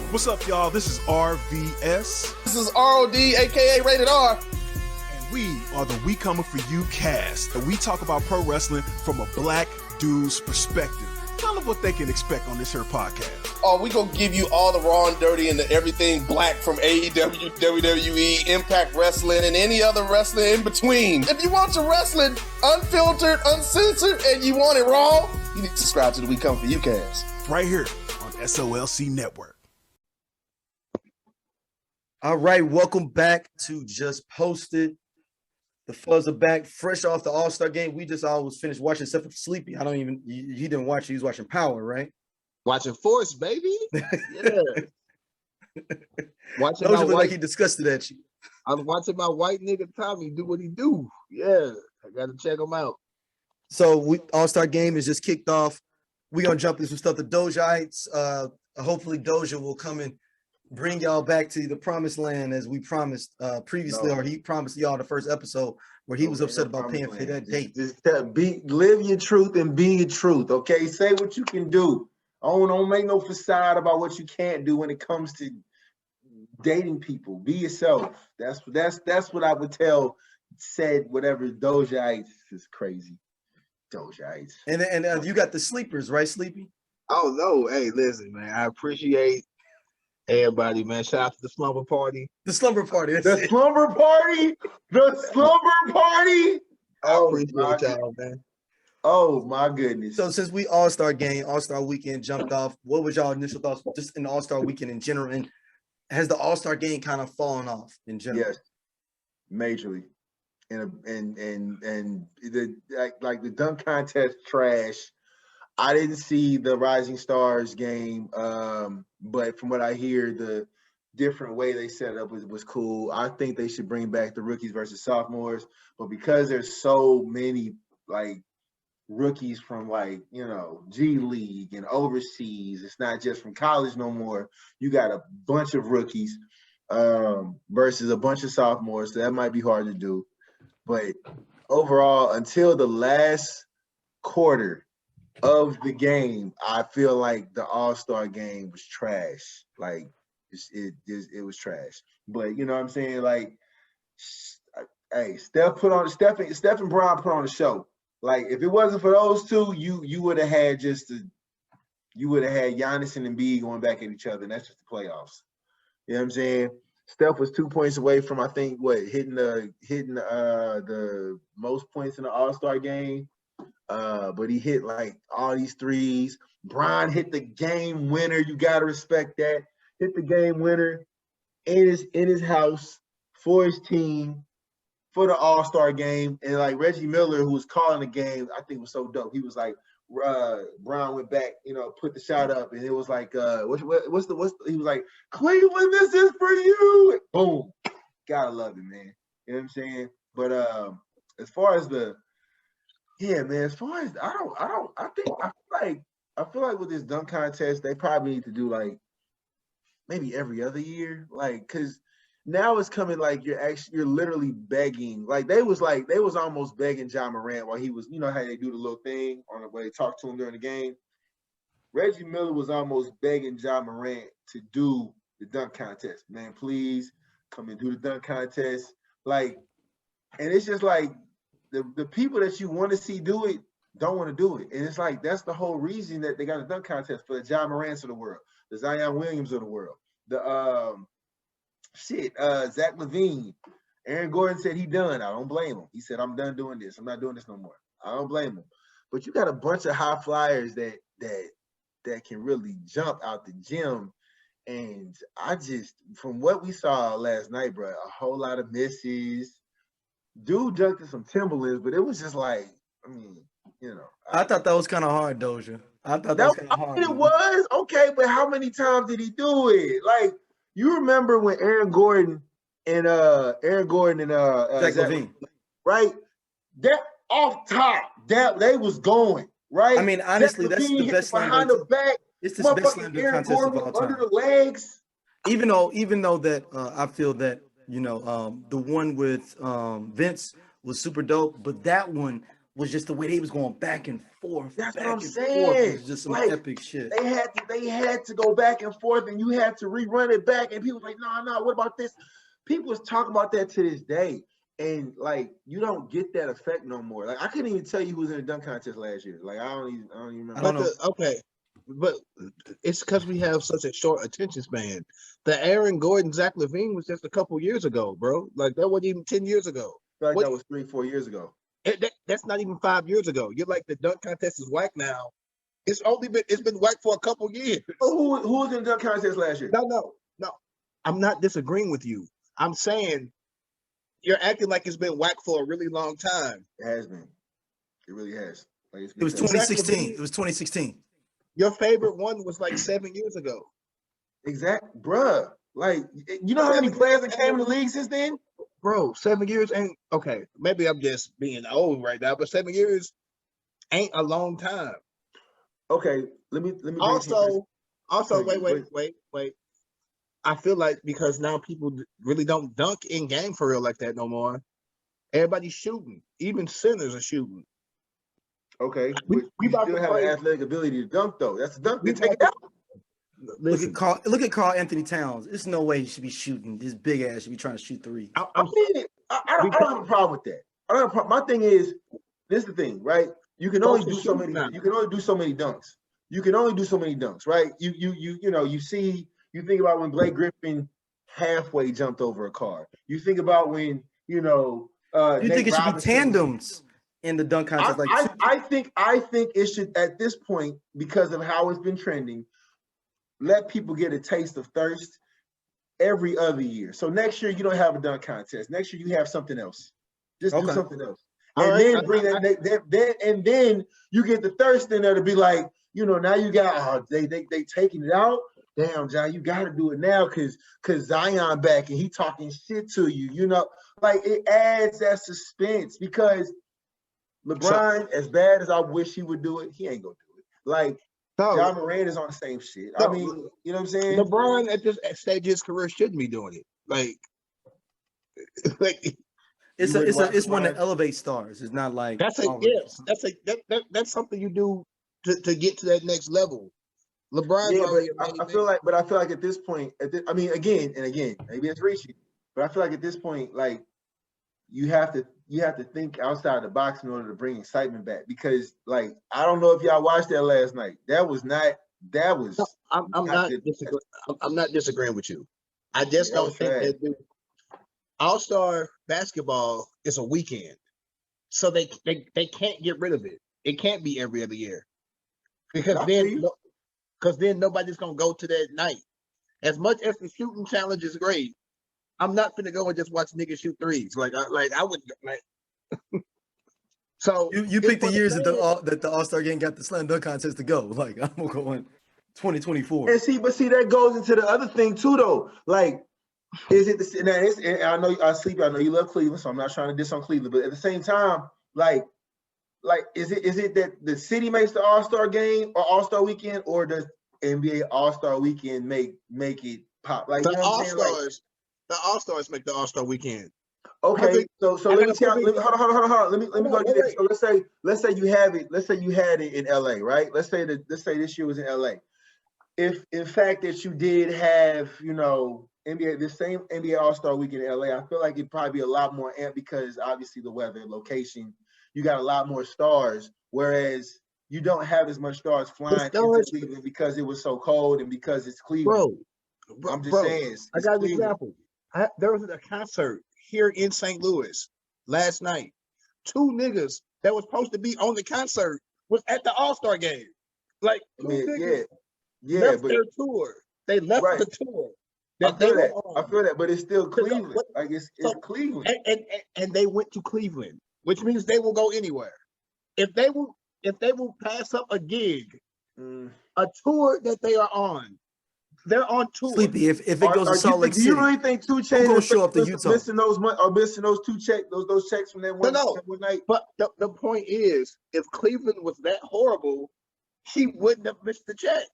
What's up, y'all? This is RVS. This is ROD, aka Rated R. And we are the We Coming For You cast. And we talk about pro wrestling from a black dude's perspective. Tell them what they can expect on this here podcast. Oh, we gonna give you all the raw and dirty and everything black from AEW, WWE, Impact Wrestling, and any other wrestling in between. If you want your wrestling unfiltered, uncensored, and you want it raw, you need to subscribe to the We Come For You cast. Right here on SOLC Network. All right, welcome back to Just Posted. The Fuzz are back, fresh off the All-Star game. We just always finished watching, except for Sleepy. He didn't watch it. He was watching Power, right? Watching Force, baby. Yeah. Watching Those look like he disgusted at you. I'm watching my white nigga Tommy do what he do. Yeah, I got to check him out. So All-Star game is just kicked off. We're going to jump into some stuff. The Dojaites, hopefully Doja will come and bring y'all back to the promised land as we promised previously, or he promised y'all the first episode where he was upset about paying for that date. Just live your truth and be your truth, okay? Say what you can do. Don't make no facade about what you can't do when it comes to dating people. Be yourself. That's what I would tell said whatever Dojaites is crazy. Dojaites. And you got the sleepers, right, Sleepy? Oh no, hey, listen, man. I appreciate everybody, man. Shout out to the slumber party. The slumber party. The slumber party. The slumber party. I appreciate y'all, man. Oh my goodness. So since we All-Star game, All-Star weekend jumped off, what was y'all initial thoughts just in the All-Star weekend in general? And has the All-Star game kind of fallen off in general? Yes, majorly. And the like the dunk contest trash. I didn't see the Rising Stars game, but from what I hear, the different way they set it up was cool. I think they should bring back the rookies versus sophomores, but because there's so many like rookies from like, G League and overseas, it's not just from college no more. You got a bunch of rookies versus a bunch of sophomores, so that might be hard to do. But overall, until the last quarter of the game, I feel like the All-Star game was trash. Like it was trash. But you know what I'm saying? Like, hey, Steph and Bron put on the show. Like, if it wasn't for those two, you would have had Giannis and Embiid going back at each other, and that's just the playoffs. You know what I'm saying? Steph was 2 points away from, I think, hitting the most points in the All-Star game. But he hit like all these threes. Bron hit the game winner. You gotta respect that. Hit the game winner in his house for his team for the All-Star game. And like Reggie Miller, who was calling the game, I think was so dope. He was like, Bron went back, put the shot up, and it was like, he was like, Cleveland, this is for you. Boom. Gotta love it, man. You know what I'm saying? But as far as I feel like with this dunk contest, they probably need to do like maybe every other year, like, cause now it's coming like you're literally begging. Like they was almost begging Ja Morant while he was, how they do the little thing on the way they talk to him during the game. Reggie Miller was almost begging Ja Morant to do the dunk contest. Man, please come and do the dunk contest. Like, and it's just like the people that you want to see do it don't want to do it. And it's like, that's the whole reason that they got a dunk contest for the Ja Morants of the world, the Zion Williams of the world, the Zach LaVine. Aaron Gordon said he done. I don't blame him. He said, I'm done doing this. I'm not doing this no more. I don't blame him. But you got a bunch of high flyers that can really jump out the gym. And I just, from what we saw last night, bro, a whole lot of misses. Dude dunked in some Timberlands, but it was just like, I thought that was kind of hard, Doja. I thought that was kind of hard. It was okay, but how many times did he do it? Like, you remember when Aaron Gordon and Zach LaVine, right? That off top, that they was going right. I mean, honestly, that's the best behind the back. It's the best slam dunk contest of all time. Under the legs. Even though that I feel that the one with Vince was super dope, but that one was just the way they was going back and forth. That's back what I'm and saying. Forth. It was just some Like, epic shit. They had to go back and forth, and you had to rerun it back. And people like, no, what about this? People was talking about that to this day, and like you don't get that effect no more. Like I couldn't even tell you who was in the dunk contest last year. Like I don't even remember. I don't know. Okay, but it's because we have such a short attention span. The Aaron Gordon, Zach LaVine was just a couple years ago, bro. Like that wasn't even 10 years ago. I feel like that was 3-4 years ago. That's not even 5 years ago. You're like the dunk contest is whack now. It's been whack for a couple years. Oh, who was in the dunk contest last year? No. I'm not disagreeing with you. I'm saying you're acting like it's been whack for a really long time. It has been. It really has. Like It was 2016. It was 2016. Your favorite one was like 7 years ago. Exact, bruh. Like you know how many players that came in the league since then? Bro, 7 years ain't okay. Maybe I'm just being old right now, but 7 years ain't a long time. Okay, let me. Also, wait. I feel like because now people really don't dunk in game for real like that no more. Everybody's shooting. Even centers are shooting. Okay, we still have an athletic ability to dunk though. That's a dunk. They take it out. Listen, Look at Karl Anthony Towns. There's no way he should be shooting. This big ass should be trying to shoot three. I don't have a problem with that. I don't have a problem. My thing is, this is the thing, right? You can only do so many. You can only do so many dunks. You can only do so many dunks, right? You think about when Blake Griffin halfway jumped over a car. You think about when You think it should be tandems in the dunk contest? I think it should at this point, because of how it's been trending, let people get a taste of thirst every other year. So next year you don't have a dunk contest. Next year you have something else. Just do something else. And then bring that. And then you get the thirst in there to be like, now you got they taking it out. Damn, John, you got to do it now because Zion back and he talking shit to you. Like it adds that suspense because LeBron, as bad as I wish he would do it, he ain't gonna do it. Like John Moran is on the same shit. I mean, you know what I'm saying? LeBron at this stage of his career shouldn't be doing it. Like it's one that elevates stars. It's not like that's something you do to get to that next level. LeBron, I feel like at this point, again, maybe it's reaching, but I feel like at this point, like you have to think outside the box in order to bring excitement back. Because, like, I don't know if y'all watched that last night. I'm not disagreeing with you. I just don't think that All-Star basketball is a weekend, so they can't get rid of it. It can't be every other year because then nobody's gonna go to that night. As much as the shooting challenge is great, I'm not gonna go and just watch niggas shoot threes. I would like. So you picked the years that the All-Star game got the slam dunk contest to go. Like I'm gonna go in 2024. And see that goes into the other thing too, though. Like, is it the? And I know I know you love Cleveland, so I'm not trying to diss on Cleveland, but at the same time, like, is it that the city makes the All-Star game or All-Star weekend, or does NBA All-Star weekend make it pop? Like, the All-Stars, the All-Stars make the All-Star weekend. Okay, so let me tell. Hold on. Let me go to this. So let's say you have it. Let's say you had it in LA, right? Let's say this year was in LA. If in fact that you did have, the same NBA All-Star weekend in LA, I feel like it'd probably be a lot more amped because obviously the weather, location, you got a lot more stars, whereas you don't have as much stars flying into Cleveland because it was so cold and because it's Cleveland. Bro, I'm just saying. I got an example. There was a concert here in St. Louis last night. 2 niggas that was supposed to be on the concert was at the All-Star game. Like, niggas left their tour. They left the tour. I feel that, but it's still Cleveland. Like it's Cleveland. And they went to Cleveland, which means they will go anywhere. If they will pass up a gig, a tour that they are on, they're on tour. Sleepy, if it goes to Salt Lake City, do you really think 2 Chainz will show up to Utah missing those 2 checks, those checks from that one night? But the point is, if Cleveland was that horrible, he wouldn't have missed the check.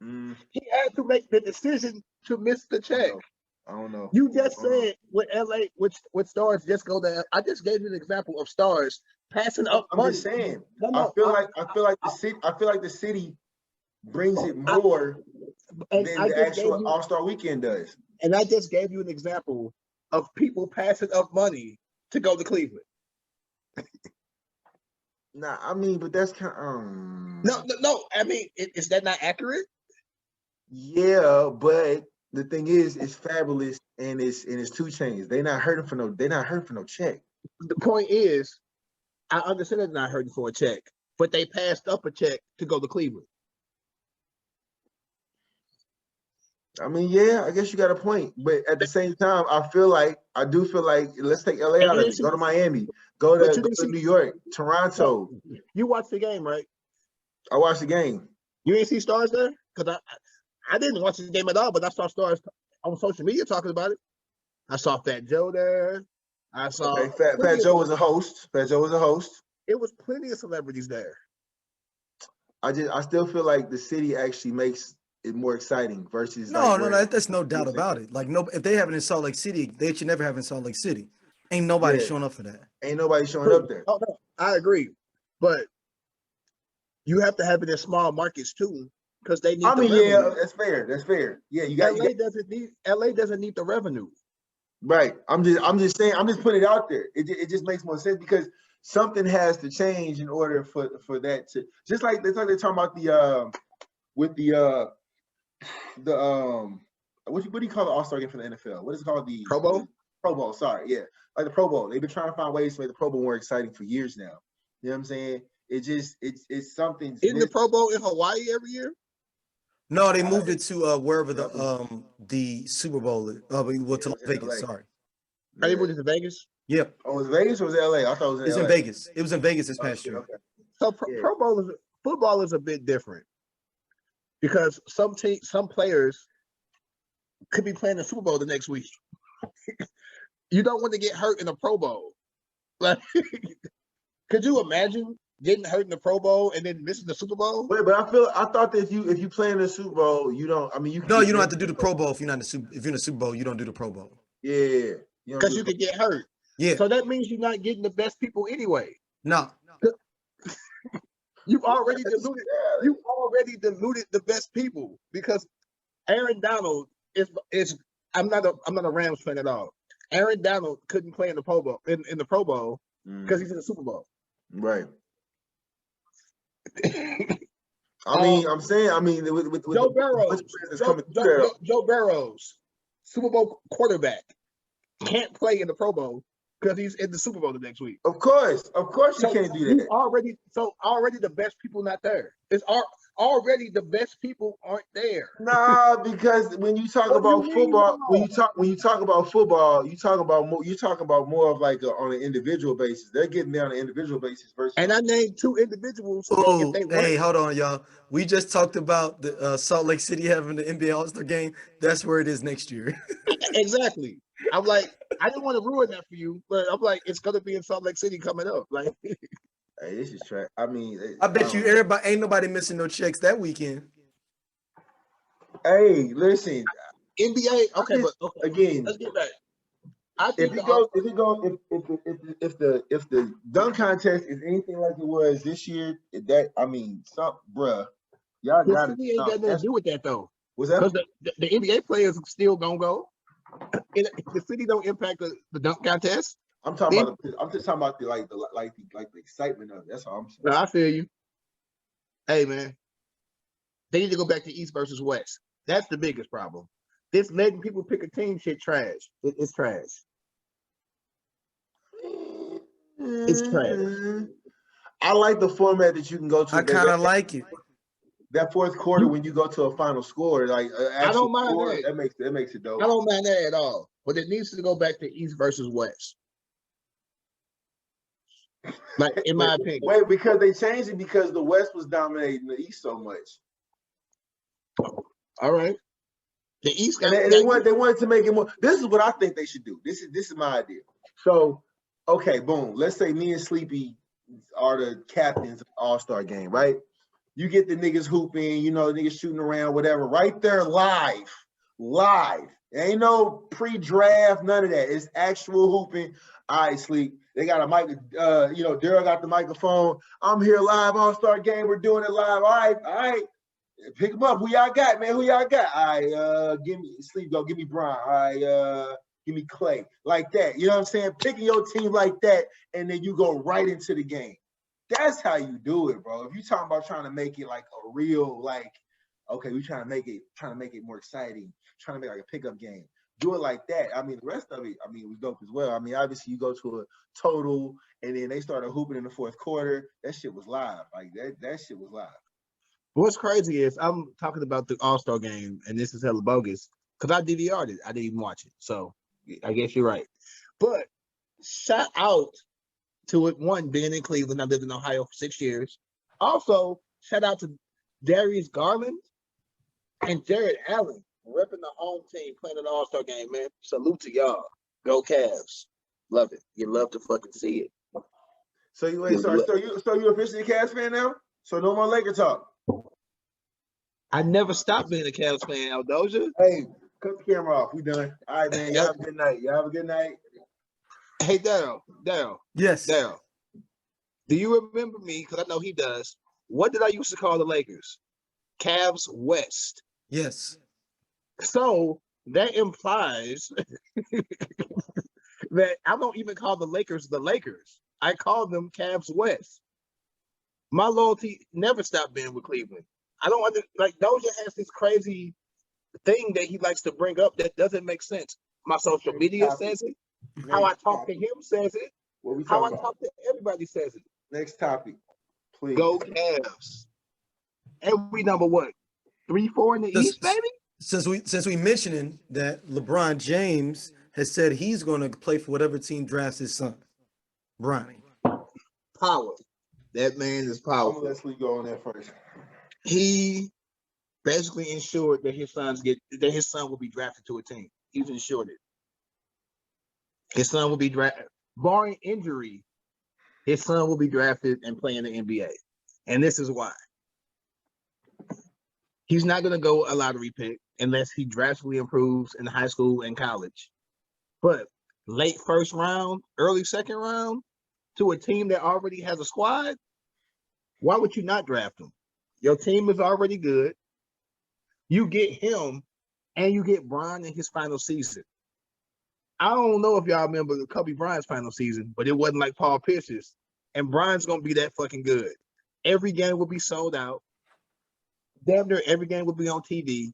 He had to make the decision to miss the check. I don't know. You just said with LA, with stars just go there. I just gave you an example of stars passing up I'm money. just saying. No, I feel like the city brings it more than the actual All-Star Weekend does. And I just gave you an example of people passing up money to go to Cleveland. Nah, I mean, but that's kind of No. I mean, is that not accurate? yeah, but the thing is, it's Fabulous and it's 2 Chainz. They're not hurting for no check. The point is, I understand they're not hurting for a check, but they passed up a check to go to Cleveland. I mean, yeah, I guess you got a point, but at the same time, I do feel like let's take LA out of it. Go to Miami, go to New York, Toronto. You watched the game, right? I watched the game. You ain't see stars there? Because I didn't watch the game at all, but I saw stars on social media talking about it. I saw Fat Joe there. I saw Fat Joe was a host. Fat Joe was a host. It was plenty of celebrities there. I still feel like the city actually makes it more exciting versus no, that's no doubt about it. Like, no, if they have it in Salt Lake City, they should never have it in Salt Lake City. Ain't nobody showing up for that. Ain't nobody showing up there. Oh, no, I agree, but you have to have it in small markets too, because they need. I mean, yeah, that's fair. That's fair. Yeah, you got. LA doesn't need the revenue. Right. I'm just saying. I'm just putting it out there. It just makes more sense because something has to change in order for that to just like they're talking about what do you call the All-Star game for the NFL? What is it called? The Pro Bowl? Pro Bowl, sorry, yeah. Like the Pro Bowl. They've been trying to find ways to make the Pro Bowl more exciting for years now. You know what I'm saying? It's something. Isn't the Pro Bowl in Hawaii every year? No, they moved it to wherever the Super Bowl is. To Las Vegas, sorry. Are they moving to Vegas? Yep. Oh, was it Vegas or was it LA? I thought it was It's LA. in Vegas. It was in Vegas this past year. Okay. So Pro Bowl football is a bit different because some players could be playing the Super Bowl the next week. You don't want to get hurt in a Pro Bowl. Like, could you imagine getting hurt in the Pro Bowl and then missing the Super Bowl? Wait, but I thought that if you play in the Super Bowl, you don't. I mean, you don't have to do the Pro Bowl if you're in the Super Bowl. You don't do the Pro Bowl. Yeah, because you could get hurt. Yeah. So that means you're not getting the best people anyway. No. You've already diluted. You already diluted the best people because Aaron Donald is. I'm not a Rams fan at all. Aaron Donald couldn't play in the Pro Bowl in the Pro Bowl because he's in the Super Bowl. Right. I'm saying, with Joe Burrows, Joe Burrows, Super Bowl quarterback, can't play in the Pro Bowl because he's in the Super Bowl the next week. Of course, you can't do that. Already the best people not there. It's already the best people aren't there. Nah, because when you talk about football, when you talk about football, you talk about more of like on an individual basis. They're getting there on an individual basis versus. And I named 2 individuals. Oh, hey, hold on, y'all. We just talked about the Salt Lake City having the NBA All-Star game. That's where it is next year. Exactly. I'm like, I didn't want to ruin that for you, but I'm like, it's gonna be in Salt Lake City coming up. Like, hey, this is trash. I mean, I bet you ain't nobody missing no checks that weekend. Hey, listen, NBA. Okay, again, let's get back. If the dunk contest is anything like it was this year, bruh, y'all got it. Ain't got nothing to do with that though. What's that? Because the NBA players still gonna go. The city don't impact the dunk contest. I'm just talking about the excitement of it. That's all I'm saying. No, I feel you. Hey man, they need to go back to East versus West. That's the biggest problem. This letting people pick a team shit trash. It's trash. It's trash. I like the format that you can go to. I kind of like it. That fourth quarter when you go to a final score, like I don't mind score, that. That makes it dope. I don't mind that at all. But it needs to go back to East versus West. Like in my opinion. Wait, because they changed it because the West was dominating the East so much. All right. The East and they wanted to make it more. This is what I think they should do. This is my idea. So, okay, boom. Let's say me and Sleepy are the captains of the All-Star game, right? You get the niggas hooping, niggas shooting around, whatever, right there live live. Ain't no pre-draft, none of that. It's actual hooping. All right, Sleep. They got a mic. Daryl got the microphone. I'm here live, All-Star game. We're doing it live. All right. Pick them up. Who y'all got, man? Who y'all got? All right, give me Sleep. Go. Give me Bron. All right, give me Clay. Like that. You know what I'm saying? Picking your team like that, and then you go right into the game. That's how you do it, bro. If you talking about trying to make it like a real, like, okay, we trying to make it more exciting, trying to make like a pickup game. Do it like that. I mean, the rest of it, was dope as well. I mean, obviously you go to a total and then they started hooping in the fourth quarter. That shit was live. Like that shit was live. What's crazy is I'm talking about the All-Star game, and this is hella bogus because I DVR'd it. I didn't even watch it. So I guess you're right. But shout out to it, one, being in Cleveland. I lived in Ohio for 6 years. Also, shout out to Darius Garland and Jared Allen repping the home team, playing an All-Star game, man. Salute to y'all. Go Cavs. Love it. You love to fucking see it. So you officially a Cavs fan now? So no more Laker talk. I never stopped being a Cavs fan, Aldoja. Hey, cut the camera off. We done. All right, man. Y'all have a good night. Y'all have a good night. Hey, Daryl. Yes. Daryl. Do you remember me? Because I know he does. What did I used to call the Lakers? Cavs West. Yes. So that implies that I don't even call the Lakers. I call them Cavs West. My loyalty never stopped being with Cleveland. I don't like Doja has this crazy thing that he likes to bring up that doesn't make sense. My social media says it. How I talk to him says it. How I talk to everybody says it. Next topic, please. Go Cavs. And we number what? 3-4 in the East, baby? Since we mentioning that LeBron James has said he's going to play for whatever team drafts his son, Bronny. Power. That man is powerful. I'm gonna let Sleep go on that first. He basically ensured that his son will be drafted to a team. He's ensured it. His son will be drafted, barring injury. His son will be drafted and play in the NBA, and this is why. He's not going to go a lottery pick unless he drastically improves in high school and college. But late first round, early second round, to a team that already has a squad, why would you not draft him? Your team is already good. You get him, and you get Bron in his final season. I don't know if y'all remember the Kobe Bryant's final season, but it wasn't like Paul Pierce's. And Bron's going to be that fucking good. Every game will be sold out. Damn near every game will be on TV.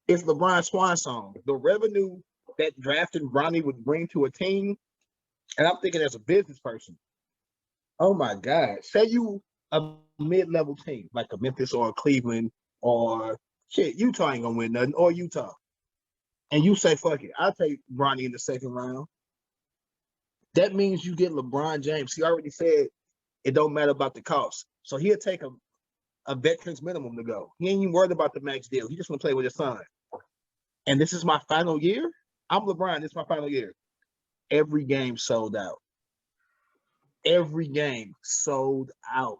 It's LeBron's swan song. The revenue that drafting Bronny would bring to a team, and I'm thinking as a business person, oh my God, say you a mid-level team, like a Memphis or a Cleveland or shit, Utah ain't gonna win nothing, or Utah. And you say, fuck it, I'll take Bronny in the second round. That means you get LeBron James. He already said it don't matter about the cost. So he'll take a veteran's minimum to go. He ain't even worried about the max deal. He just want to play with his son. And this is my final year. I'm LeBron. This is my final year. Every game sold out. Every game sold out.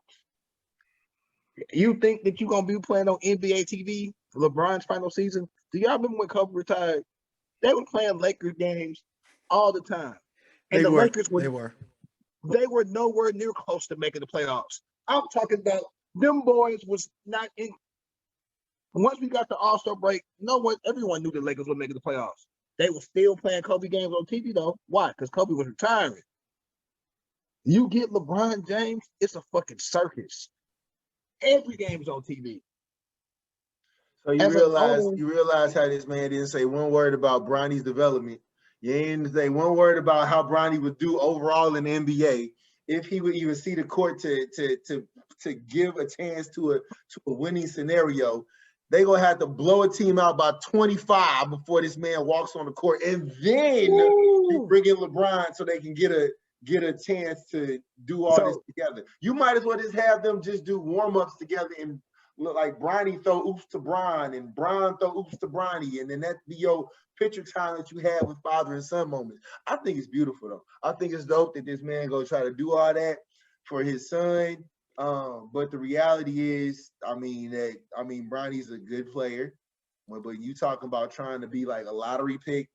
You think that you're going to be playing on NBA TV for LeBron's final season? Do y'all remember when Kobe retired? They were playing Lakers games all the time. And the Lakers were nowhere near close to making the playoffs. I'm talking about them boys was not in. Once we got the All-Star break, everyone knew the Lakers were making the playoffs. They were still playing Kobe games on TV though. Why? Because Kobe was retiring. You get LeBron James, it's a fucking circus. Every game's on TV. So you realize how this man didn't say one word about Bronny's development. You didn't say one word about how Bronny would do overall in the NBA. If he would even see the court to give a chance to a winning scenario, they gonna have to blow a team out by 25 before this man walks on the court, and then you bring in LeBron so they can get a chance to do all this together. You might as well just have them just do warm-ups together and look like Bronny throw oops to Bron and Bron throw oops to Bronny, and then that be your picture time that you have with father and son moments. I think it's beautiful though. I think it's dope that this man go try to do all that for his son. But the reality is, Bronny's a good player. But you talking about trying to be like a lottery pick.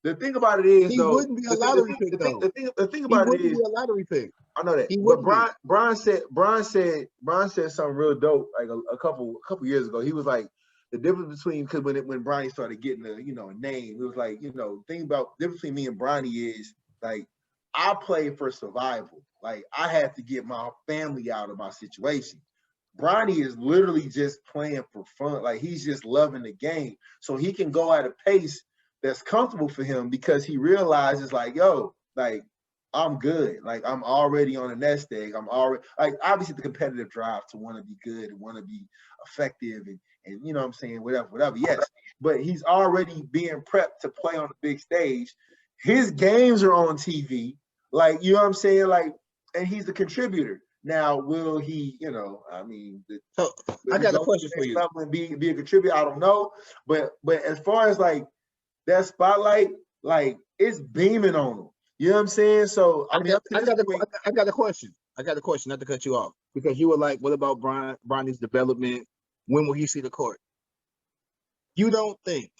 The thing about it is, he though, wouldn't be a lottery pick, though. the thing He about it wouldn't is, be a lottery pick. I know that. He But wouldn't be. Brian said something real dope like a couple years ago. He was like, the difference between, because when Bronny started getting a name, it was like, thing about the difference between me and Bronny is like, I play for survival. Like, I have to get my family out of my situation. Bronny is literally just playing for fun. Like, he's just loving the game. So he can go at a pace that's comfortable for him because he realizes, like, yo, like, I'm good. Like, I'm already on the nest egg. I'm already, like, obviously the competitive drive to want to be good and want to be effective and you know what I'm saying, whatever. Yes. But he's already being prepped to play on the big stage. His games are on TV. Like, you know what I'm saying? Like, and he's a contributor. Now, will he, I mean, So I got a question for you. And be a contributor, I don't know. But as far as like that spotlight, like, it's beaming on him. You know what I'm saying? So I mean, I got a question. I got a question, not to cut you off, because you were like, what about Bronny's development? When will he see the court? You don't think,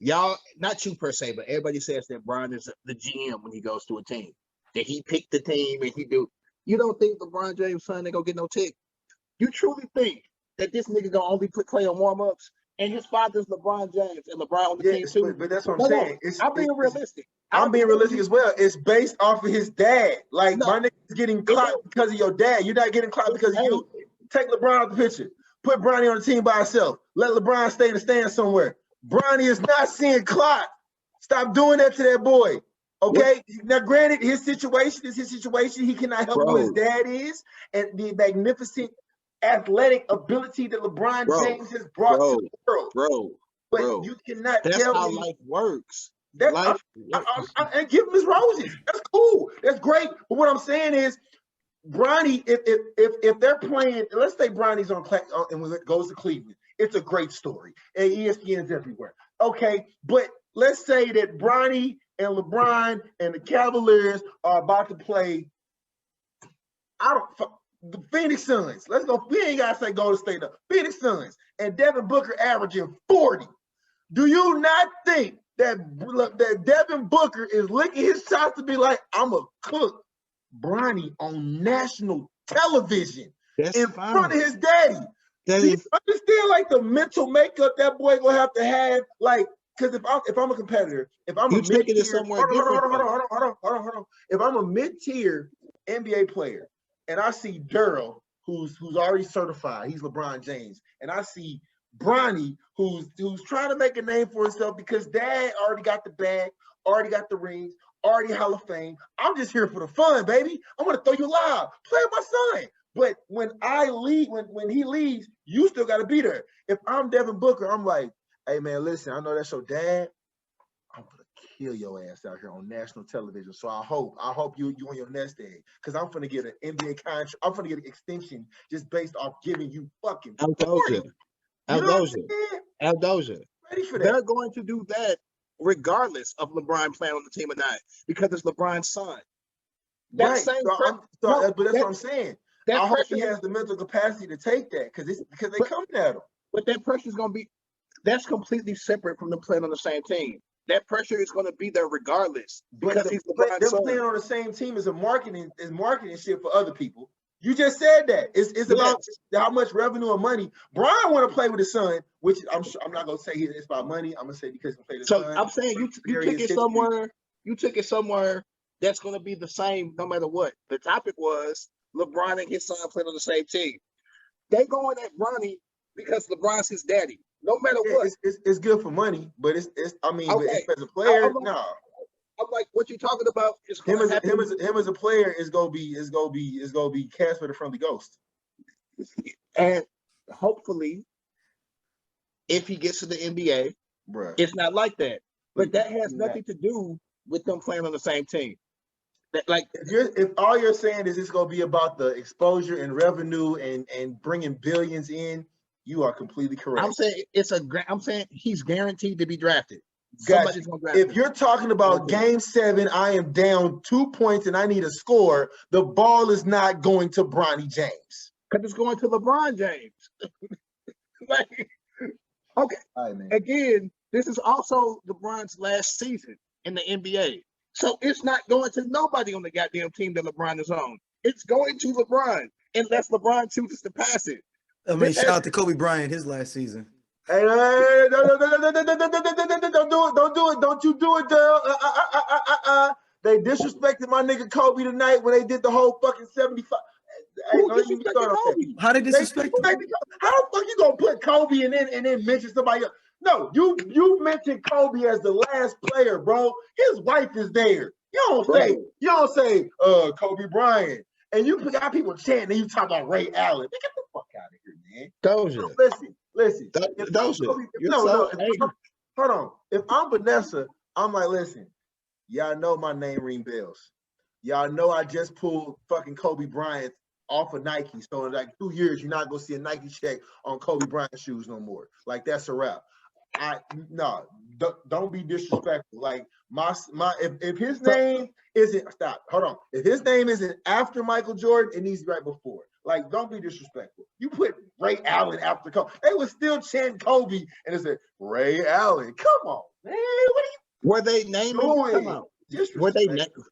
y'all, not you per se, but everybody says that Bron is the GM when he goes to a team, that he picked the team and he do. You don't think LeBron James' son ain't gonna get no tick? You truly think that this nigga gonna only put Clay on warm-ups and his father's LeBron James and LeBron on the team too? But that's what I'm saying. I'm being realistic. I'm being realistic as well. It's based off of his dad. Like, my nigga's getting clout because of your dad. You're not getting clout because of you. Take LeBron out the picture. Put Bronny on the team by himself. Let LeBron stay in the stand somewhere. Bronny is not seeing clout. Stop doing that to that boy. Okay? Now, granted, his situation is his situation. He cannot help who his dad is and the magnificent athletic ability that LeBron James has brought to the world. But you cannot tell me. That's how life works. And give him his roses. That's cool. That's great. But what I'm saying is, Bronny, if they're playing, let's say Bronny's on and when it goes to Cleveland, it's a great story. And ESPN's everywhere. Okay, but let's say that Bronny and LeBron and the Cavaliers are about to play. The Phoenix Suns. Let's go. We ain't gotta say Golden State though. Phoenix Suns and Devin Booker averaging 40. Do you not think that Devin Booker is licking his chops to be like, I'm a cook Bronny on national television front of his daddy? Do you understand like the mental makeup that boy gonna have? Like, because if I'm a competitor, if I'm taking it somewhere different. Hold on. If I'm a mid-tier NBA player and I see Durrell, who's already certified, he's LeBron James, and I see Bronny, who's trying to make a name for himself because dad already got the bag, already got the rings, already Hall of Fame. I'm just here for the fun, baby. I'm gonna throw you live. Play with my son. But when I leave, when he leaves, you still gotta be there. If I'm Devin Booker, I'm like, hey man, listen, I know that's your dad. I'm gonna kill your ass out here on national television. So I hope you on your nest egg, because I'm gonna get an NBA contract. I'm gonna get an extension just based off giving you fucking Aldoja. Ready for that? They're going to do that regardless of LeBron playing on the team or not, because it's LeBron's son. But that's what I'm saying. I hope he has the mental capacity to take that, because they coming at him. But that pressure is going to be, that's completely separate from them playing on the same team. That pressure is going to be there regardless, because he's LeBron's son. Playing on the same team is marketing shit for other people. You just said that. It's about how much revenue or money. Brian want to play with his son, which I'm not gonna say it's about money. I'm gonna say because he played his son. So I'm saying you took it somewhere. You took it somewhere that's gonna be the same no matter what. The topic was LeBron and his son playing on the same team. They going at Bronny because LeBron's his daddy. No matter what. It's good for money, but it's I mean, okay. As a player, no. I'm like, what you talking about is him as a player is gonna be Casper the Friendly Ghost. And hopefully, if he gets to the NBA, it's not like that. But that has nothing to do with them playing on the same team. That, like, if all you're saying is it's gonna be about the exposure and revenue and bringing billions in, you are completely correct. I'm saying he's guaranteed to be drafted. Gotcha. If you're talking about Game 7, I am down 2 points and I need a score, the ball is not going to Bronny James. Because it's going to LeBron James. Okay. right, man. Again, this is also LeBron's last season in the NBA. So it's not going to nobody on the goddamn team that LeBron is on. It's going to LeBron unless LeBron chooses to pass it. I mean, shout out to Kobe Bryant, his last season. Hey, don't do it. Don't you do it, Dale. They disrespected my nigga Kobe tonight when they did the whole fucking 75. Hey, don't even start off that. How they disrespect him? How the fuck you gonna put Kobe and then mention somebody else? No, you mentioned Kobe as the last player, bro. His wife is there. You don't say Kobe Bryant. And you got people chanting and you talk about Ray Allen. Get the fuck out of here, man. Doja. Listen. Doja. Hold on. If I'm Vanessa, I'm like, listen, y'all know my name ring bells. Y'all know I just pulled fucking Kobe Bryant off of Nike. So in like 2 years, you're not gonna see a Nike check on Kobe Bryant shoes no more. Like that's a wrap. Don't be disrespectful. Like if his name isn't if his name isn't after Michael Jordan, it needs to be right before. Like, don't be disrespectful. You put Ray Allen after Kobe. They was still chanting Kobe and it said Ray Allen. Come on, man. Were they naming? Come on. Were they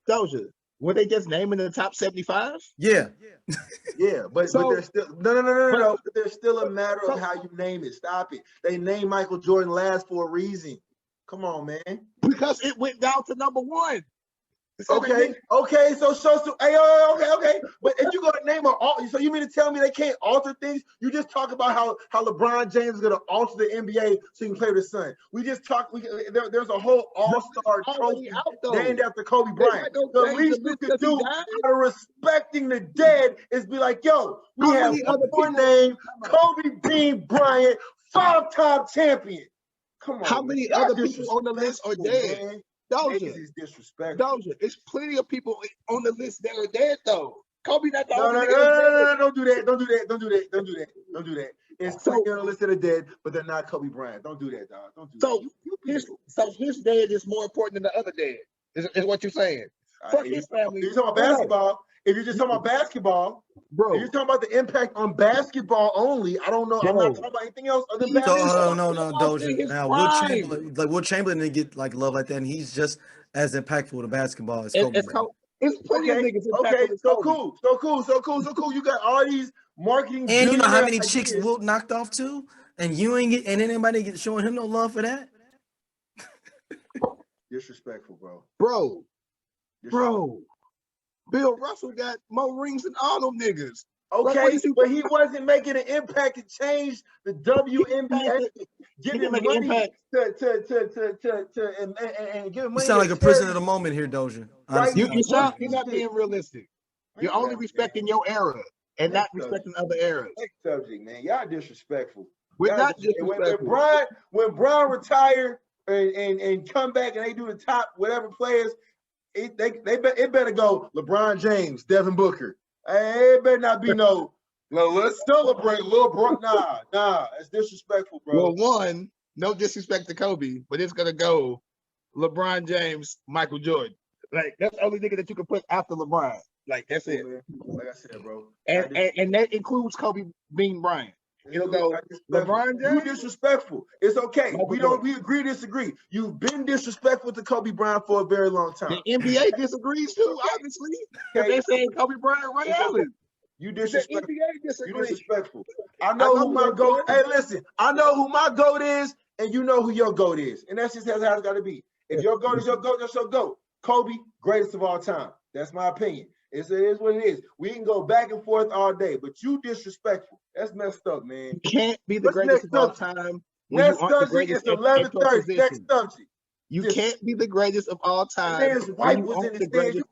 Doja? Were they just naming the top 75? Yeah. Yeah, but there's still no. But there's still a matter of how you name it. Stop it. They named Michael Jordan last for a reason. Come on, man. Because it went down to number one. Okay. So okay. But if you're gonna name so you mean to tell me they can't alter things? You just talk about how LeBron James is gonna alter the NBA so you can play with his son. We just talk. There's a whole all-star trophy named after Kobe Bryant. The least you could do out of respecting the dead is be like, yo, we have one name, Kobe Bean Bryant, 5-time champion. Come on. How many other people on the list are dead? Man. Doja is disrespectful. Doja, it's plenty of people on the list that are dead though. Kobe not the only No, don't do that. It's plenty on the list that are dead, but they're not Kobe Bryant. Don't do that, dog. Don't do that. So his dead is more important than the other dead. Is what you're saying? Fuck his family. If you're talking about basketball, if you're just talking about basketball, bro. If you're talking about the impact on basketball only, I don't know. I'm not talking about anything else other than basketball. No, Doja. Now, Will Chamberlain didn't get like love like that, and he's just as impactful to basketball as Kobe. It's plenty of niggas. Okay, so cool. You got all these marketing. And you know how many chicks Wilt knocked off too, and you ain't get, and anybody showing him no love for that. Disrespectful, bro. Bill Russell got more rings than all them niggas. Okay, but he wasn't making an impact to change the WNBA. Giving money impact and giving money. You sound like a prisoner of the moment here, Doja. Right? You're not being realistic. You're only respecting your era and not respecting other eras. Next subject, man. Y'all disrespectful. We're not disrespectful. When Bron retire and come back and they do the top whatever players, it better go LeBron James, Devin Booker. It better not be let's celebrate LeBron. Nah, it's disrespectful, bro. Well, one, no disrespect to Kobe, but it's gonna go LeBron James, Michael Jordan. Like that's the only nigga that you can put after LeBron. Like that's it. Like I said, bro. And that includes Kobe Bean Bryant. It'll go LeBron James. You disrespectful. It's okay. We agree, disagree. You've been disrespectful to Kobe Bryant for a very long time. The NBA disagrees too, obviously. Because they saying Kobe Bryant, Ray Allen. You disrespectful. The NBA disagrees. You disrespectful. I know who my GOAT. Hey, listen. I know who my GOAT is, and you know who your GOAT is. And that's just how it's got to be. If your GOAT is your GOAT, that's your GOAT. Kobe, greatest of all time. That's my opinion. It is what it is. We can go back and forth all day, but you disrespectful. That's messed up, man. You can't be the greatest of all time. Next subject is 11:30. Next subject. You can't be the greatest of all time. His wife was in the stand. You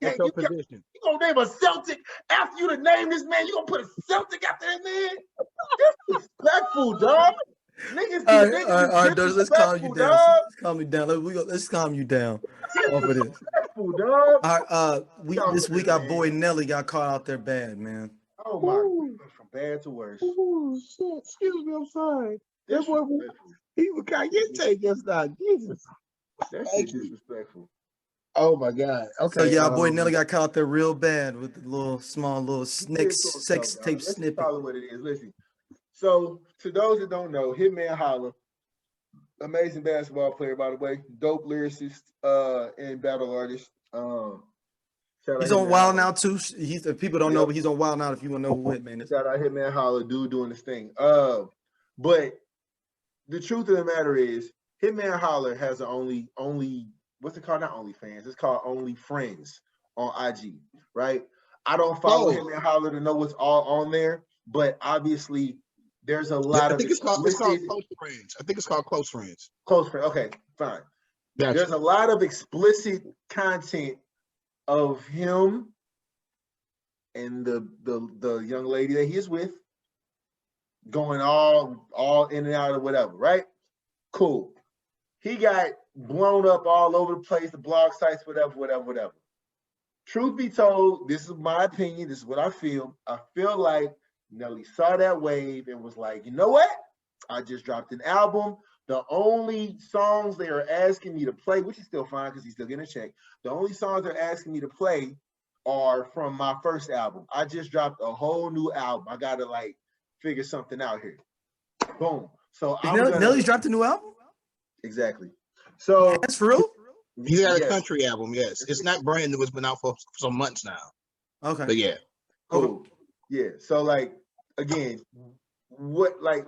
gonna name a Celtic after you to name this man? You gonna put a Celtic after that man? Disrespectful, dog. Niggas, all right, let's calm you down. Let's calm you down. Let's calm you down off of this. Dog. All right, this week our boy Nelly got caught out there bad, man. Oh my God, from bad to worse. Oh shit! Excuse me, I'm sorry. That boy, he was Keke just now. Jesus, that's disrespectful. Oh my God. Okay. So yeah, our boy Nelly got caught out there real bad with the small sex tape snippet. That's probably what it is. Listen. So, to those that don't know, Hitman Holla, Amazing basketball player, by the way. Dope lyricist and battle artist. He's on Wild Now too. He's if people don't know, but he's on Wild Now. If you want to know who Hitman is. Shout out Hitman Holler, dude doing this thing. But the truth of the matter is, Hitman Holler has an only what's it called? Not OnlyFans. It's called Only Friends on IG, right? I don't follow Hitman Holler to know what's all on there, but obviously there's a lot of. I think it's called Close Friends. I think it's called Close Friends. Close Friends. Okay, fine. Gotcha. There's a lot of explicit content of him and the young lady that he is with going all in and out or whatever, right? Cool. He got blown up all over the place, the blog sites, whatever. Truth be told, this is my opinion. This is what I feel. I feel like Nelly saw that wave and was like, you know what? I just dropped an album. The only songs they are asking me to play, which is still fine because he's still getting a check. The only songs they're asking me to play are from my first album. I just dropped a whole new album. I gotta like figure something out here. Boom. So Nelly's dropped a new album? Exactly. So that's for real? He got a country album, yes. It's not brand new, it's been out for some months now. Okay. But yeah. Cool. Yeah. So like again, what like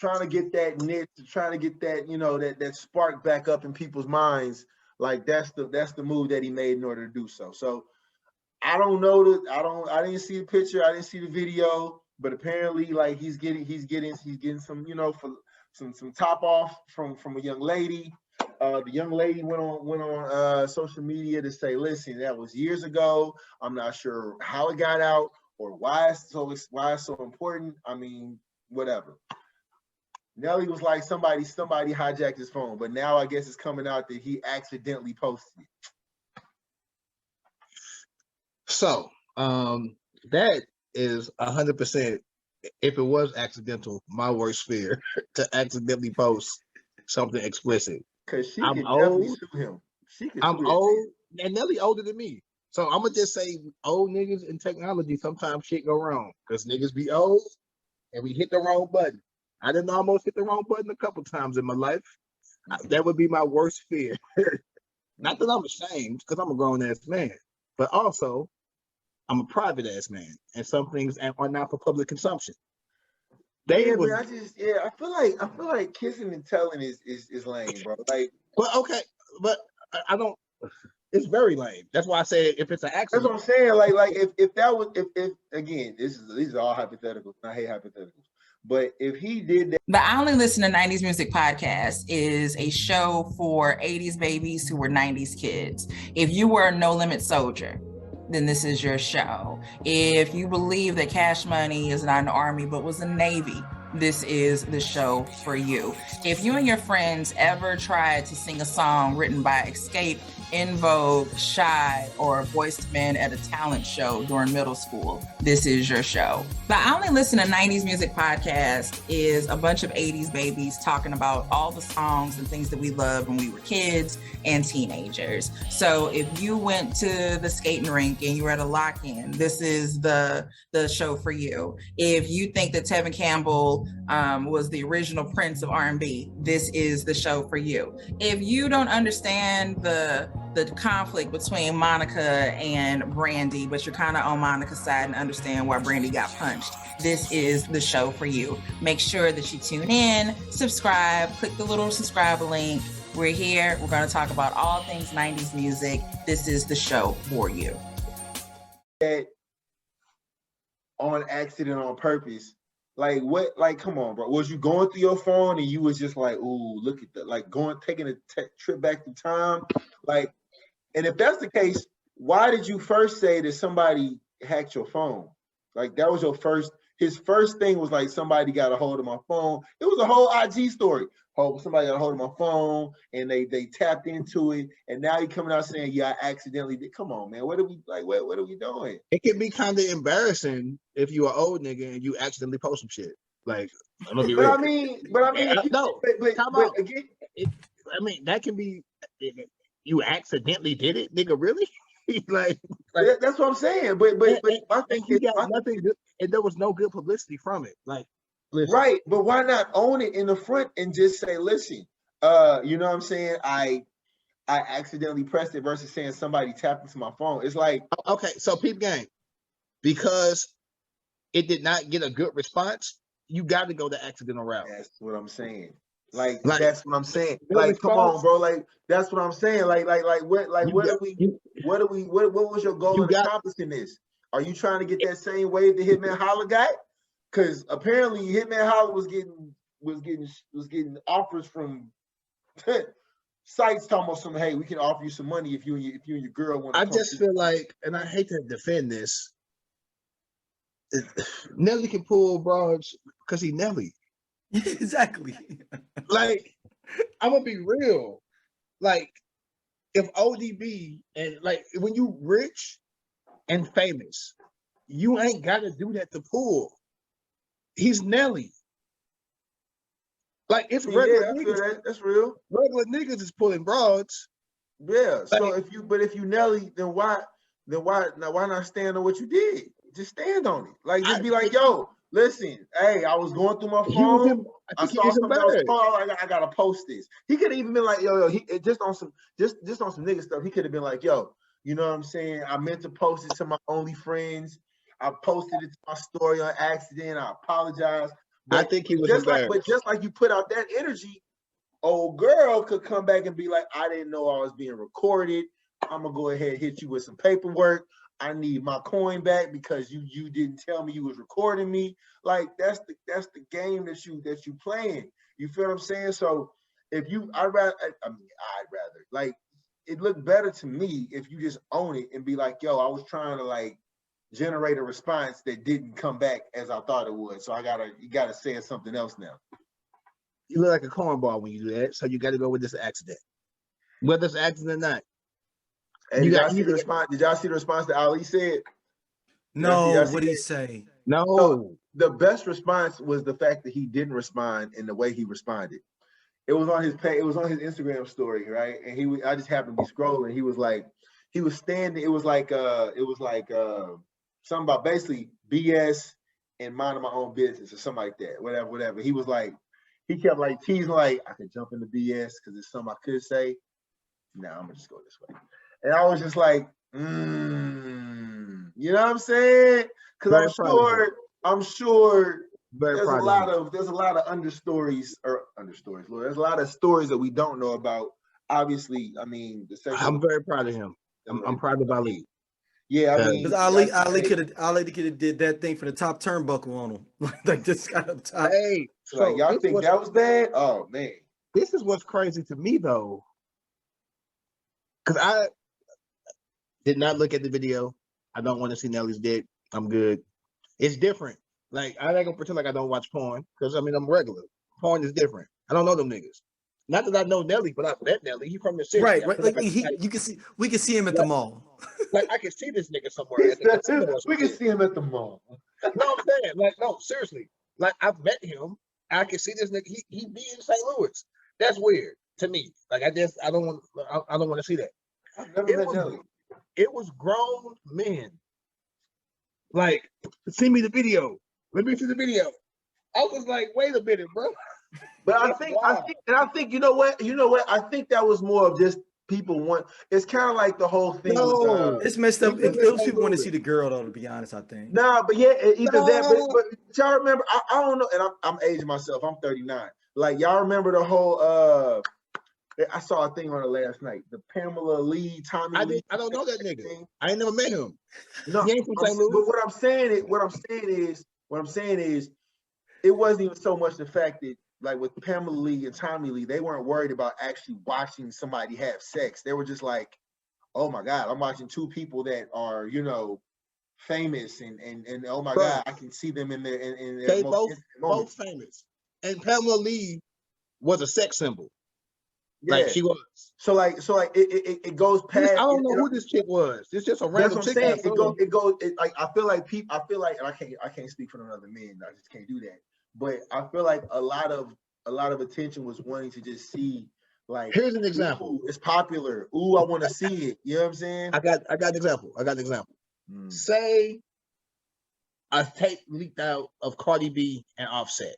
trying to get that niche, trying to get that, that spark back up in people's minds. Like that's the move that he made in order to do so. So I don't know that I didn't see the picture, I didn't see the video, but apparently like he's getting some, for some top off from a young lady. The young lady went on social media to say, listen, that was years ago. I'm not sure how it got out or why it's so important. I mean, whatever. Nelly was like, somebody hijacked his phone, but now I guess it's coming out that he accidentally posted it. So that is 100%. If it was accidental, my worst fear to accidentally post something explicit. Because she I'm could old. definitely sue him. I'm old, and Nelly older than me. So I'm gonna just say, old niggas in technology, sometimes shit go wrong because niggas be old and we hit the wrong button. I didn't almost hit the wrong button a couple times in my life. That would be my worst fear. Not that I'm ashamed, because I'm a grown ass man, but also I'm a private ass man, and some things are not for public consumption. I feel like kissing and telling is lame, bro. Like, but I don't. It's very lame. That's why I say if it's an accident. That's what I'm saying. Like if that was if again, these are all hypotheticals. I hate hypotheticals. But if he did that. The I Only Listen to 90s Music podcast is a show for 80s babies who were 90s kids. If you were a No Limit soldier, then this is your show. If you believe that Cash Money is not an army but was a Navy, this is the show for you. If you and your friends ever tried to sing a song written by Escape, In Vogue, Shy, or Boyz II Men at a talent show during middle school, this is your show. The I Only Listen to 90s Music podcast is a bunch of 80s babies talking about all the songs and things that we loved when we were kids and teenagers. So if you went to the skating rink and you were at a lock-in, this is the show for you. If you think that Tevin Campbell was the original Prince of R&B, this is the show for you. If you don't understand the conflict between Monica and Brandy, but you're kind of on Monica's side and understand why Brandy got punched, this is the show for you. Make sure that you tune in, subscribe, click the little subscribe link. We're here. We're going to talk about all things 90s music. This is the show for you. On accident, on purpose. Like what? Like, come on, bro. Was you going through your phone and you was just like, ooh, look at that. Like taking a trip back to time. Like, and if that's the case, why did you first say that somebody hacked your phone? Like that was his first thing was like, somebody got a hold of my phone. It was a whole IG story. Somebody got a hold of my phone and they tapped into it. And now he coming out saying, yeah, I accidentally did. Come on, man. What are we doing? It can be kind of embarrassing if you're an old nigga and you accidentally post some shit. Like, I'm gonna be real. I mean, no. But again, that can be, you accidentally did it, nigga, really? like that's what I'm saying. But I think you got nothing good, and there was no good publicity from it. Like, listen. Right, but why not own it in the front and just say, listen, you know what I'm saying? I accidentally pressed it versus saying somebody tapped into my phone. It's like, okay, so peep game, because it did not get a good response, you got to go the accidental route. that's what I'm saying. Like Like, that's what I'm saying. no Like, come on, response. bro. Like, that's what I'm saying. What was your goal in accomplishing this? Are you trying to get that same wave that Hitman Holla got? Because apparently Hitman Holla was getting offers from sites talking about some, hey, we can offer you some money if you and your girl want to. I just feel like, and I hate to defend this, Nelly can pull broads because he Nelly. Exactly. Like, I'm gonna be real. Like, if ODB and like when you rich and famous, you ain't gotta do that to pull. He's Nelly. Like, it's regular niggas. That's real. Regular niggas is pulling broads. Yeah. So Like, if you Nelly, then why not stand on what you did? Just stand on it. Like, just be like, yo, listen, hey, I was going through my phone. I saw something else. I gotta post this. He could have even been like, yo, just on some nigga stuff. He could have been like, yo, you know what I'm saying? I meant to post it to my OnlyFriends. I posted it to my story on accident. I apologize. But I think he was just embarrassed. but just like you put out that energy, old girl could come back and be like, I didn't know I was being recorded. I'm gonna go ahead and hit you with some paperwork. I need my coin back because you didn't tell me you was recording me. Like, that's the game that you playing. You feel what I'm saying? So if I'd rather like, it looked better to me if you just own it and be like, yo, I was trying to like generate a response that didn't come back as I thought it would. So you gotta say something else now. You look like a cornball when you do that, so you got to go with this accident, whether it's accident or not. Hey, did y'all see the response that Ali said? No, what did he say? No. So the best response was the fact that he didn't respond in the way he responded. It was on his page, it was on his Instagram story, right? And I just happened to be scrolling. He was standing. It was like something about basically BS and minding my own business or something like that. Whatever. He was like, he kept like teasing, like, I could jump into BS because it's something I could say. No, I'm gonna just go this way. And I was just like, you know what I'm saying? Because I'm sure there's a lot of understories, Lord. There's a lot of stories that we don't know about. Obviously, I mean, I'm very proud of him. I'm proud of Ali. Yeah, I mean, because Ali could have did that thing for the top turnbuckle on him, like just got up top. Hey, so like, y'all think that was bad? Oh man, this is what's crazy to me though, because I did not look at the video. I don't want to see Nelly's dick. I'm good. It's different. Like, I ain't gonna pretend like I don't watch porn, because I mean, I'm regular. Porn is different. I don't know them niggas. Not that I know Nelly, but I've met Nelly. He from the city. Right. Like, we can see him at the mall. Like, I can see this nigga somewhere. We can see him at the mall. No, I'm saying, like, no, seriously. Like, I've met him. I can see this nigga. He be in St. Louis. That's weird to me. Like, I don't want to see that. I've never met Nelly. It was grown men. Like, send me the video. Let me see the video. I was like, wait a minute, bro. But I think you know what? I think that was more of just people want. It's kind of like the whole thing. It's messed up. Those people want to see the girl, though. To be honest, I think. Nah, but yeah, either that. But y'all remember? I don't know, and I'm aging myself. I'm 39. Like, y'all remember the whole? I saw a thing on it last night. The Pamela Lee, Tommy Lee. I don't know that nigga. Thing. I ain't never met him. No, he ain't from St. Louis. But what I'm saying is, it wasn't even so much the fact that, like, with Pamela Lee and Tommy Lee, they weren't worried about actually watching somebody have sex. They were just like, oh my God, I'm watching two people that are, you know, famous and oh my God, I can see them in their they both famous. And Pamela Lee was a sex symbol. Yeah. Like, she was. So it goes past. I don't know who this chick was. It's just a random chick. It goes like, I feel like, and I can't speak for none other men. I just can't do that. But I feel like a lot of attention was wanting to just see, like, here's an example. It's popular. Ooh, I want to see it. You know what I'm saying? I got an example. Say a tape leaked out of Cardi B and Offset.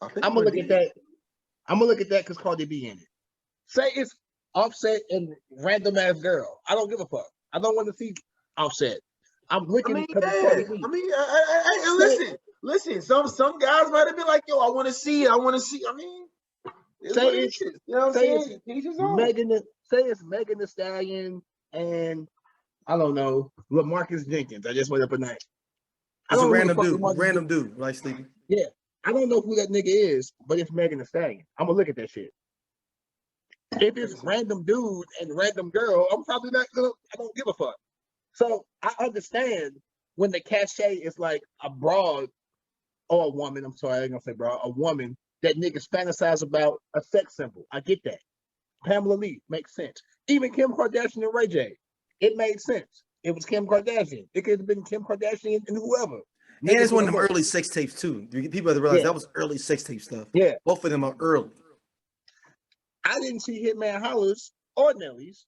I'm gonna look at that. I'm gonna look at that because Cardi B in it. Say it's Offset and random ass girl. I don't give a fuck. I don't want to see Offset. I'm looking because it's Cardi B. Listen. Some guys might have been like, yo, I want to see it. I mean, say it's, you know what I'm saying? Say it's Megan Thee Stallion and I don't know, LaMarcus Jenkins. I just went up a name. It's a random dude, like Sleepy. Yeah, I don't know who that nigga is, but it's Megan Thee Stallion. I'm gonna look at that shit. If it's random dude and random girl, I'm probably not gonna. I don't give a fuck. So I understand when the cachet is like a broad or a woman. I'm sorry, I ain't gonna say broad. A woman that niggas fantasize about a sex symbol. I get that. Pamela Lee makes sense. Even Kim Kardashian and Ray J, it made sense. It was Kim Kardashian. It could have been Kim Kardashian and whoever. And it's one of them early sex tapes too. People have to realize that was early sex tape stuff. Yeah, both of them are early. I didn't see Hitman Hollers or Nelly's,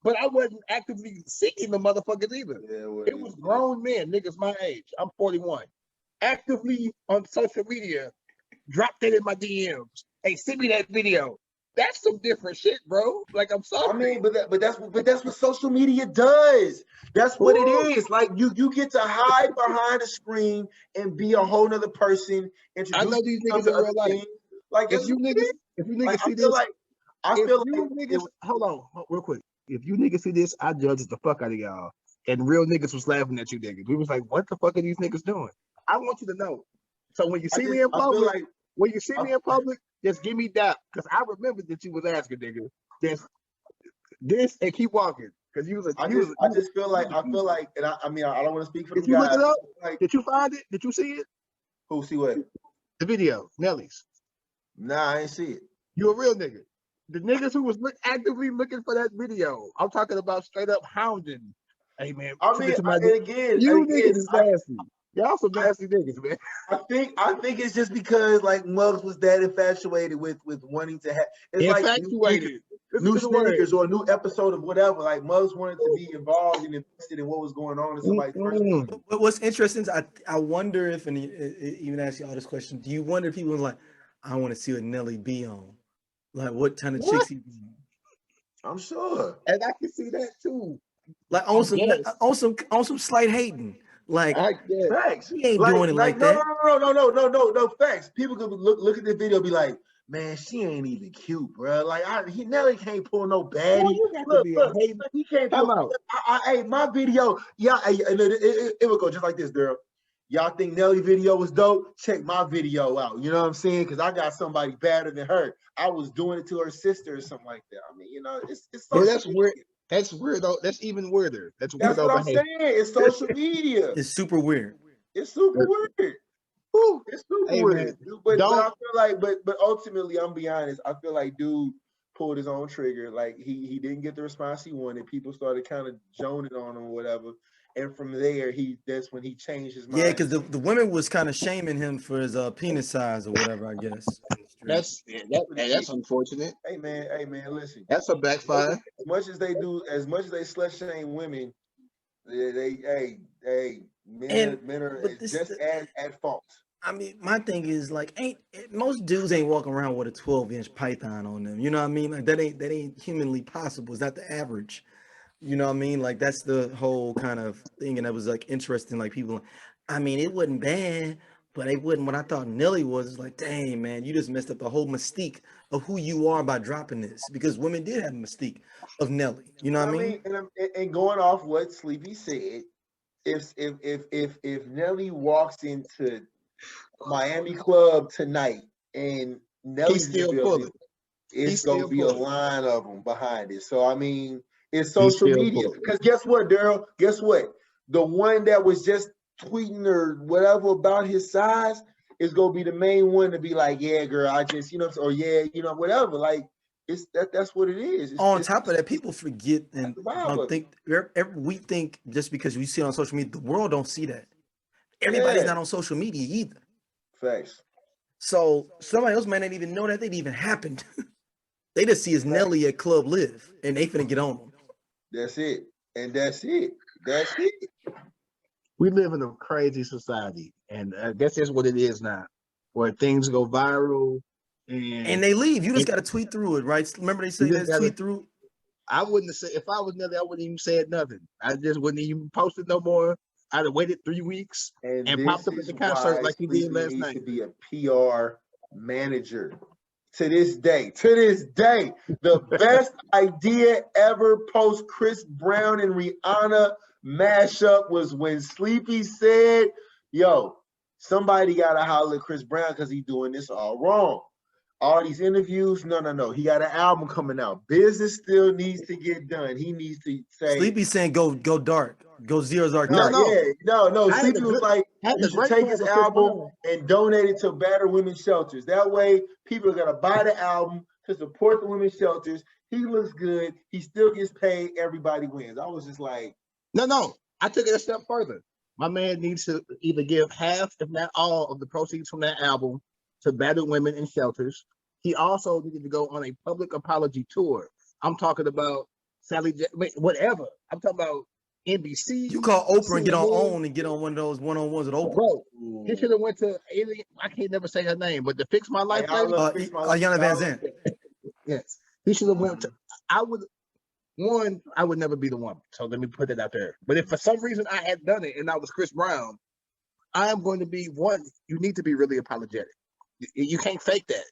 but I wasn't actively seeking the motherfuckers either. Yeah, it was grown men, niggas my age. I'm 41. Actively on social media, dropped it in my DMs. Hey, send me that video. That's some different shit, bro. Like, I'm sorry. I mean, but that's what social media does. That's what it is. Like you get to hide behind a screen and be a whole nother person. I know these niggas in real life. Like if you niggas see this, hold on, real quick. If you niggas see this, I judge the fuck out of y'all. And real niggas was laughing at you niggas. We was like, what the fuck are these niggas doing? I want you to know. So when you see me in public, just give me that. Because I remember that you was asking, nigga. This and keep walking. Because you was I feel like, and I mean, I don't want to speak for the guys. Did you look it up? Like, did you find it? Did you see it? Who see what? The video, Nelly's. Nah, I ain't see it. You a real nigga. The niggas who was actively looking for that video, I'm talking about straight up hounding. Hey man, I mean, niggas is nasty. Y'all some nasty niggas, man. I think it's just because like Muggs was that infatuated with wanting to have. It's infatuated. Like new sneakers or a new episode of whatever. Like Muggs wanted to be involved and invested in what was going on in somebody's personal. But what's interesting is I wonder if, and even ask you all this question, do you wonder if people was like, I want to see what Nelly be on? Like what kind of chicks he be on? I'm sure. And I can see that too. Like on some slight hating. Like facts. He ain't doing it like that. No, facts. People could look at the video and be like, man, she ain't even cute, bro. Like Nelly can't pull no baddie. Look, he can't pull. Hey, my video, it would go just like this, girl. Y'all think Nelly video was dope? Check my video out. You know what I'm saying? Because I got somebody better than her. I was doing it to her sister or something like that. I mean, it's so that's weird. That's weird though. That's even weirder. That's what I'm saying. It's social media. It's super weird. It's super weird. Ooh, it's super weird. But I feel like, but ultimately, I'm be honest. I feel like dude pulled his own trigger. Like he didn't get the response he wanted. People started kind of joning on him or whatever. And from there, that's when he changed his mind. Yeah, because the women was kind of shaming him for his penis size or whatever, I guess. That's unfortunate. Hey man, listen. That's a backfire. As much as they slut shame women, men are just as at fault. I mean, my thing is like, most dudes ain't walking around with a 12-inch python on them. You know what I mean? Like that ain't humanly possible. It's not the average. You know what I mean? Like that's the whole kind of thing, and that was like interesting. Like people, I mean, it wasn't bad, but it wasn't what I thought Nelly was. It's like, dang man, you just messed up the whole mystique of who you are by dropping this, because women did have a mystique of Nelly. You know what I mean? And going off what Sleepy said, if Nelly walks into Miami Club tonight and Nelly's still pulling, it's gonna be a line of them behind it. So I mean. It's social media. Because guess what, Daryl? Guess what? The one that was just tweeting or whatever about his size is gonna be the main one to be like, yeah, girl, I just, or yeah, whatever. Like that's what it is. On top of that, people forget and we think just because we see it on social media, the world don't see that. Everybody's not on social media either. Facts. So somebody else might not even know that it even happened. They just see his Nelly at Club Live and they finna get on him. That's it. And that's it. That's it. We live in a crazy society, and I guess that's what it is now, where things go viral. And And they leave. You just got to tweet through it, right? Remember they say that tweet through. I wouldn't have said, if I was Nelly, I wouldn't even said nothing. I just wouldn't even post it no more. I'd have waited 3 weeks and popped up at the concert like he did last night. To be a PR manager. To this day, the best idea ever post Chris Brown and Rihanna mashup was when Sleepy said, yo, somebody got to holler at Chris Brown because he's doing this all wrong. All these interviews, no. He got an album coming out. Business still needs to get done. He needs to say. Sleepy saying go dark, go zero dark. No. Sleepy was like, you should take his album and donate it to battered women's shelters. That way, people are gonna buy the album to support the women's shelters. He looks good. He still gets paid. Everybody wins. I was just like, no. I took it a step further. My man needs to either give half, if not all, of the proceeds from that album to battered women in shelters. He also needed to go on a public apology tour. I'm talking about whatever. I'm talking about NBC. You call Oprah and get on OWN and get on one of those one-on-ones with Oprah. Bro, he should have went to Alien. I can't never say her name, but to Fix My Life. Ayanna Van Zandt. Yes, he should have went to. I would never be the one. So let me put it out there. But if for some reason I had done it and I was Chris Brown, I am going to be one. You need to be really apologetic. You can't fake that.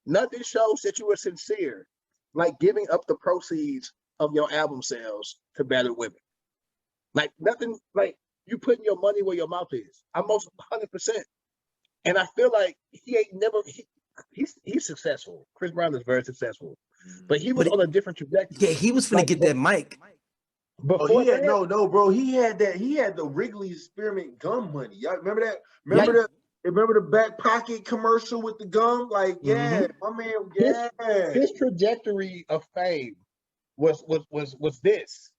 Nothing shows that you are sincere like giving up the proceeds of your album sales to battered women. Like nothing, like you putting your money where your mouth is. I'm most 100%. And I feel like he's successful. Chris Brown is very successful, but he was on a different trajectory. Yeah, he was finna get that mic. Before he had bro. He had the Wrigley Spearmint gum money. Y'all remember that? Remember the back pocket commercial with the gum? Like, yeah, my man, yeah. His trajectory of fame was this.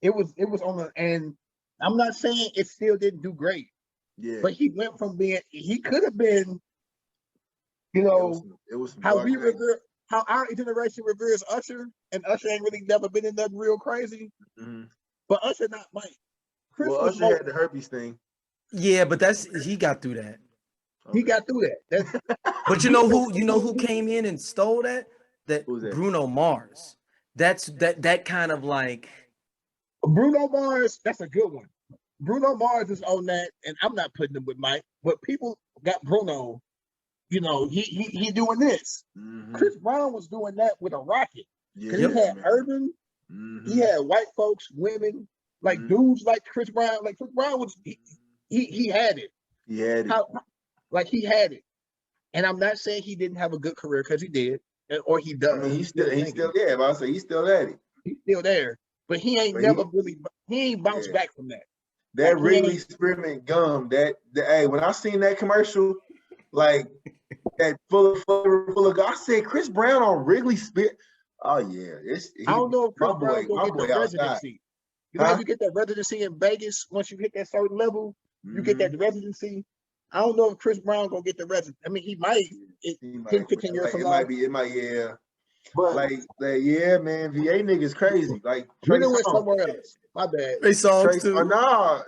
It was on the, and I'm not saying it still didn't do great. Yeah. But he went from he could have been, it was how our generation reveres Usher, and Usher ain't really never been in nothing real crazy. Mm-hmm. But Usher not Mike. Usher had the herpes thing. Yeah, but he got through that. He got through that. But you know who came in and stole that? Who's that? Bruno Mars. That's that kind of like Bruno Mars. That's a good one. Bruno Mars is on that, and I'm not putting him with Mike, but people got Bruno. He doing this. Mm-hmm. Chris Brown was doing that with a rocket. Yeah, he had urban. Mm-hmm. He had white folks, women, like dudes like Chris Brown. Like Chris Brown was he had it. He had it. He had it. And I'm not saying he didn't have a good career, because he did, or he does. I mean, he's still there. But I say he's still at it. He's still there, but he ain't he ain't bounced back from that. That Wrigley Spearmint gum. Hey, when I seen that commercial, like that full of I said Chris Brown on Wrigley Spearmint. Oh yeah, I don't know if Chris Brown gonna get the residency. You know, you get that residency in Vegas once you hit that certain level. You get that residency. I don't know if Chris Brown gonna get the residency. I mean, he might. 10-15 years from now. It might, yeah. But yeah, man, VA niggas crazy. Like we went somewhere else. My bad. Trey Songz too.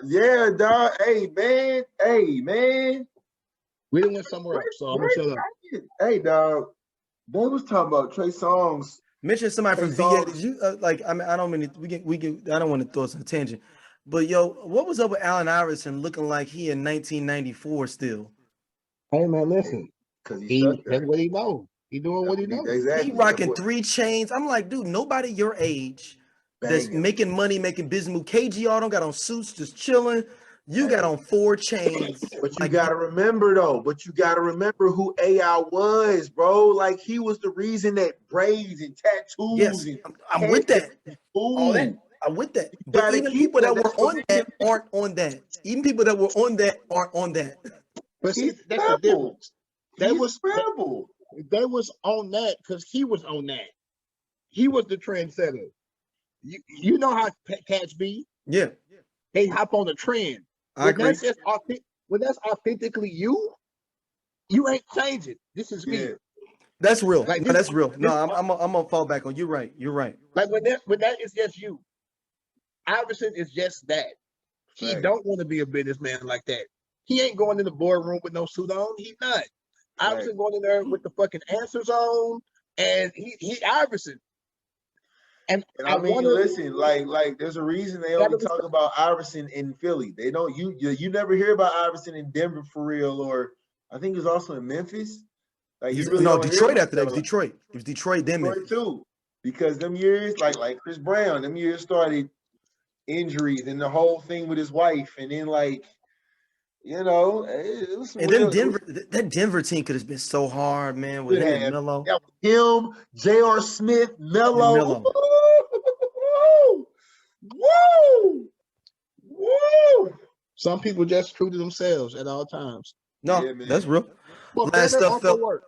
Yeah, dog. Hey, man. We went somewhere else. So I'm gonna shut up. Hey, dog. They was talking about Trey Songz. Mention somebody from VA. Did you I mean, I don't mean I don't want to throw us on a tangent. But yo, what was up with Allen Iverson looking like he in 1994 still? Hey man, listen. Because that's what he knows. He doing what he knows. Exactly. He rocking 3 chains. I'm like, dude, nobody your age that's making money, making business move. KGR don't got on suits, just chilling. You got on 4 chains. But you gotta remember though. Who AI was, bro. Like he was the reason that braids and tattoos. Yes, and I'm with that. All that. I'm with that. But even people that were on that aren't on that. Even people that were on that aren't on that. But see, that's the difference. That was incredible. They was on that because he was on that. He was the trendsetter. You know how cats be. Yeah. They hop on the trend. I agree. When that's authentically you ain't changing. This is me. That's real. Like, no, that's real. No, I'm gonna fall back on. You're right. Like when that is just you. Iverson is just that. He don't want to be a businessman like that. He ain't going in the boardroom with no suit on. He's not. Iverson going in there with the fucking answers on, and he Iverson. And I mean, listen, like there's a reason they only talk about Iverson in Philly. They don't you never hear about Iverson in Denver for real, or I think he was also in Memphis. Like you really don't Detroit hear after that. It was Detroit. It was Detroit, then Memphis too. Because them years, like Chris Brown, them years started injuries and the whole thing with his wife, and then like, you know, it was some and then that Denver team could have been so hard, man, with him and Melo. Yeah, him, J.R. Smith, Melo. Woo! Some people just true to themselves at all times. No, that's real. For Last better up, or for worse.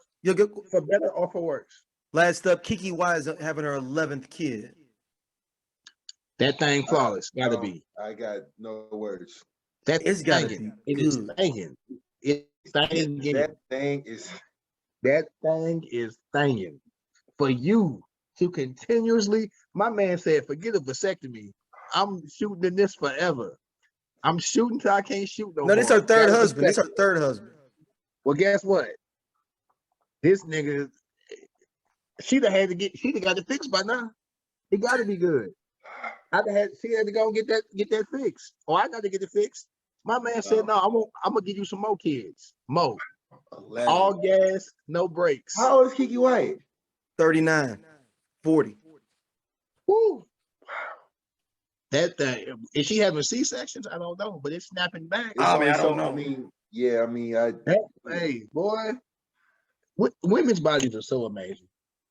For better or for worse. Last up, Keke Wyatt is having her 11th kid. That thing flawless. Gotta be. I got no words. It's gotta be. It is thangin'. It's thangin'. That thing is thangin'. For you to continuously, my man said, forget a vasectomy. I'm shooting in this forever. I'm shooting till I can't shoot no more. No, this her third husband. This her third husband. Well, guess what? This nigga, she'd got it fixed by now. It got to be good. She had to go and get that fixed, or I got to get it fixed. My man said, "No, I'm gonna give you some more kids, more. 11. All gas, no brakes." How old is Keke Wyatt? 39, 40. Woo! That thing, is she having C-sections? I don't know, but it's snapping back. I don't know. Hey, boy, women's bodies are so amazing.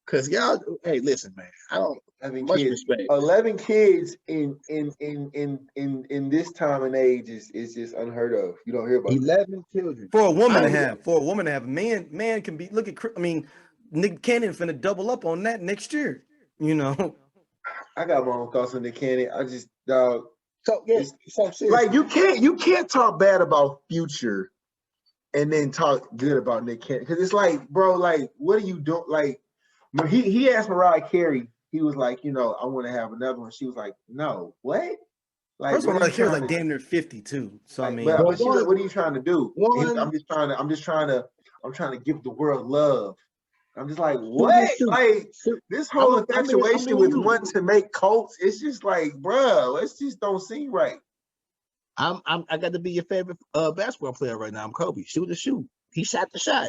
Cause y'all, hey, listen, man, I don't. 11 kids in this time and age is just unheard of. You don't hear about 11 children for a woman to have. For a woman to have, man can be. Look at, I mean, Nick Cannon finna double up on that next year. You know. I got my own thoughts on Nick Cannon. I just so seriously. Like you can't talk bad about Future and then talk good about Nick Cannon, because it's like, bro, like what are you doing? Like he asked Mariah Carey, he was like, you know, I want to have another one. She was like, no, what? Like, first of all, Mariah Carey's like damn near 52. So like, I mean, but she's like, what are you trying to do? I'm trying to give the world love. I'm just like, what? Like this whole infatuation with wanting to make Colts, it's just like, bro, it just don't seem right. I got to be your favorite basketball player right now. I'm Kobe. Shoot the shoot. He shot the shot.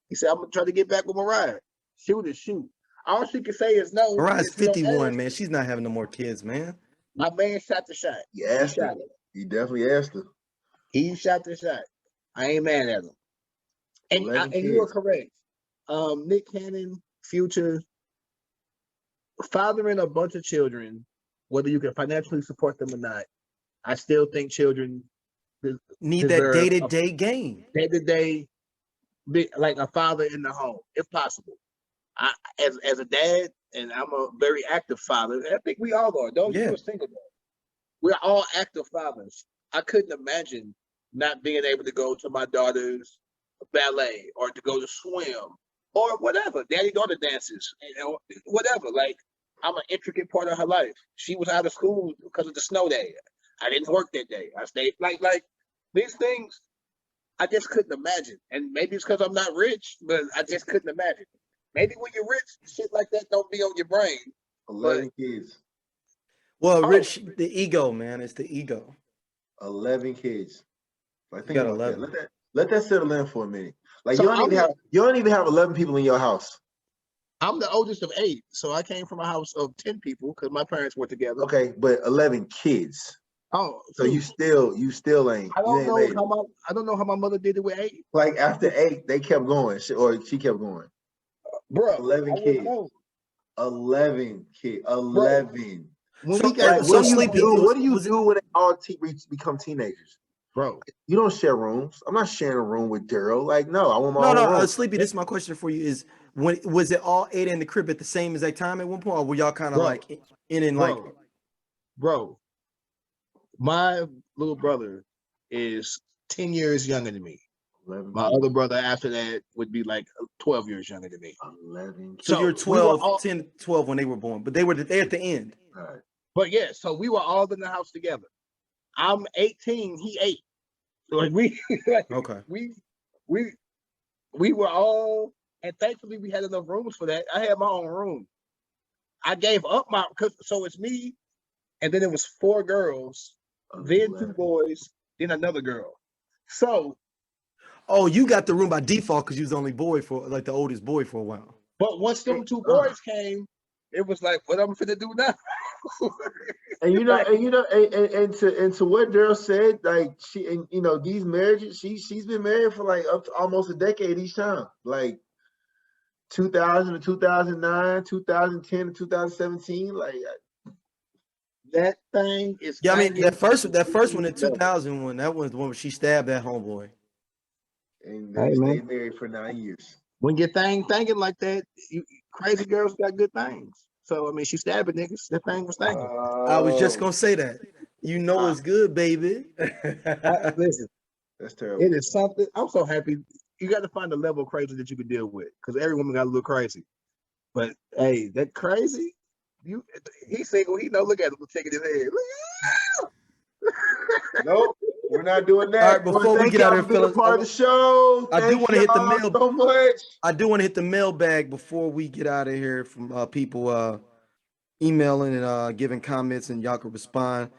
He said, I'm gonna try to get back with Mariah. Shoot the shoot. All she can say is no. Mariah's 51, man. She's not having no more kids, man. My man shot the shot. He asked her. He definitely asked her. He shot the shot. I ain't mad at him. And you are correct. Nick Cannon, Future, fathering a bunch of children, whether you can financially support them or not, I still think children need that day-to-day game. Day-to-day, like a father in the home, if possible. As a dad, and I'm a very active father, I think we all are. Don't you a single dad. We're all active fathers. I couldn't imagine not being able to go to my daughter's ballet or to go to swim or whatever, daddy-daughter dances, whatever. Like, I'm an intricate part of her life. She was out of school because of the snow day. I didn't work that day. I stayed like these things. I just couldn't imagine. And maybe it's because I'm not rich, but I just couldn't imagine. Maybe when you're rich, shit like that don't be on your brain. 11 kids. Well, rich, the ego, man. It's the ego. 11 kids. Like, think about 11. That. Let that settle in for a minute. Like, so you don't even have 11 people in your house. I'm the oldest of 8, so I came from a house of 10 people because my parents were together. Okay, but 11 kids. Oh, so you still ain't. I don't know how my mother did it with 8. Like after 8, they kept going, or she kept going. Bro, 11 kids. 11 kids. 11. What do you do when they all become teenagers? Bro, you don't share rooms. I'm not sharing a room with Daryl. Like, no, I want my own room. Sleepy, this is my question for you is, was it all 8 in the crib at the same exact time at one point, or were y'all kind of like in and like? Bro, my little brother is 10 years younger than me. 11. My other brother after that would be like 12 years younger than me. 11. So you're 12, 10, 12 when they were born, but they at the end. All right. But yeah, so we were all in the house together. I'm 18, he 8. Like we, okay. We, we were all, and thankfully we had enough rooms for that. I had my own room. I gave up so it's me, and then it was 4 girls, then 2 boys, then another girl. So. Oh, you got the room by default because you was the only boy for, like, the oldest boy for a while. But once them 2 boys came, it was like, what I'm finna do now? And to what Daryl said, like these marriages, she's been married for like up to almost a decade each time, like 2000 to 2009, 2010 to 2017, like that thing is. Yeah, I mean that first one in 2001, that was the one where she stabbed that homeboy. And they stayed married for 9 years. When your thing thinking like that, crazy girls got good things. So I mean, she stabbing niggas. That thing was thinking. I was just gonna say that. It's good, baby. Listen, that's terrible. It is something. I'm so happy. You got to find a level of crazy that you can deal with, because every woman got a little crazy. But hey, that crazy. He's single. He know. Look at him shaking his head. Nope, we're not doing that. All right, before we get out of here, fellas, part of the show. I do want to hit the mail. So much. I do want to hit the mailbag before we get out of here from people emailing and giving comments, and y'all can respond.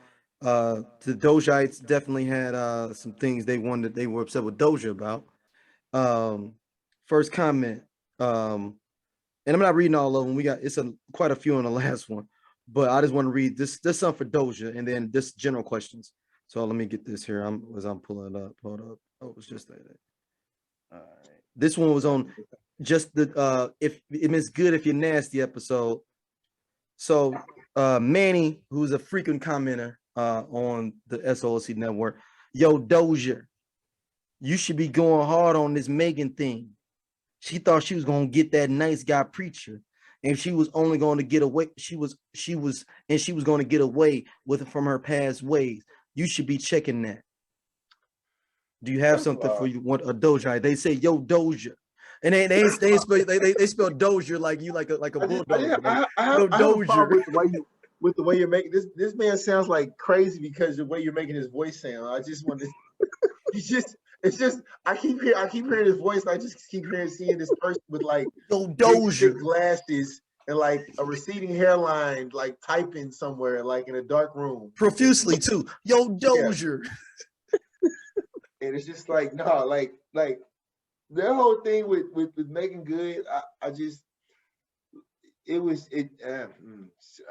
The Dojites definitely had some things they were upset with Doja about. First comment, and I'm not reading all of them. We got quite a few on the last one, but I just want to read this something for Doja, and then this general questions. So let me get this here. I'm pulling it up. Hold up. Oh, it was just that. All right. This one was on just the if it's good if you're nasty episode. So Manny, who's a frequent commenter on the SOLC Network, yo Doja, you should be going hard on this Megan thing. She thought she was gonna get that nice guy preacher, and she was only going to get away. She was going to get away from her past ways. You should be checking that. Do you have something for you? Want a Doja? They say yo Doja, and they spell Doja like a bulldog. I have a problem with the way you're making this man sounds like crazy because the way you're making his voice sound. I just want to. It's just I keep hearing his voice. And I just keep seeing this person with like yo Doja glasses and like a receding hairline, like typing somewhere, like in a dark room, profusely too. Yo Doja. Yeah. And it's just like no, like that whole thing with Megan Good.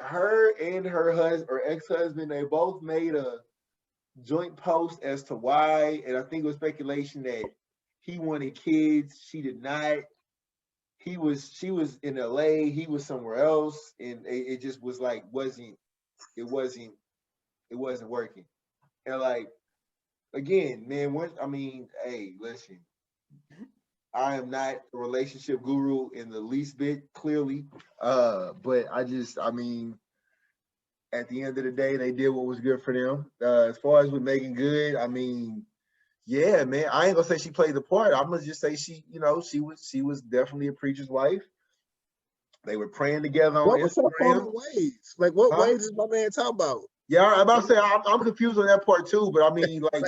Her and her husband or ex-husband, they both made a joint post as to why, and I think it was speculation that he wanted kids. She did not. She was in LA, he was somewhere else, and it just was like it wasn't working. And like again, man, hey, listen, I am not a relationship guru in the least bit, clearly. But at the end of the day, they did what was good for them. As far as with Megan Good, yeah, man, I ain't gonna say she played the part. I'm gonna just say she was definitely a preacher's wife. They were praying together on Instagram. What ways? Like what ways is my man talking about? Yeah, I'm about to say I'm confused on that part too. But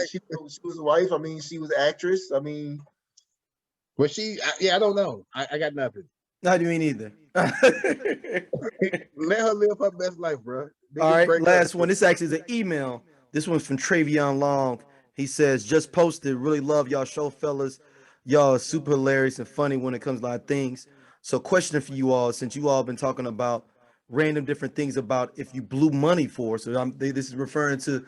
she was a wife. She was an actress. Was she? I don't know. I got nothing. Not me neither. Let her live her best life, bro. All right, last one. This actually is an email. This one's from Travion Long. He says, just posted, really love y'all show, fellas. Y'all are super hilarious and funny when it comes to a lot of things. So question for you all, since you all been talking about random different things about if you blew money for. So this is referring to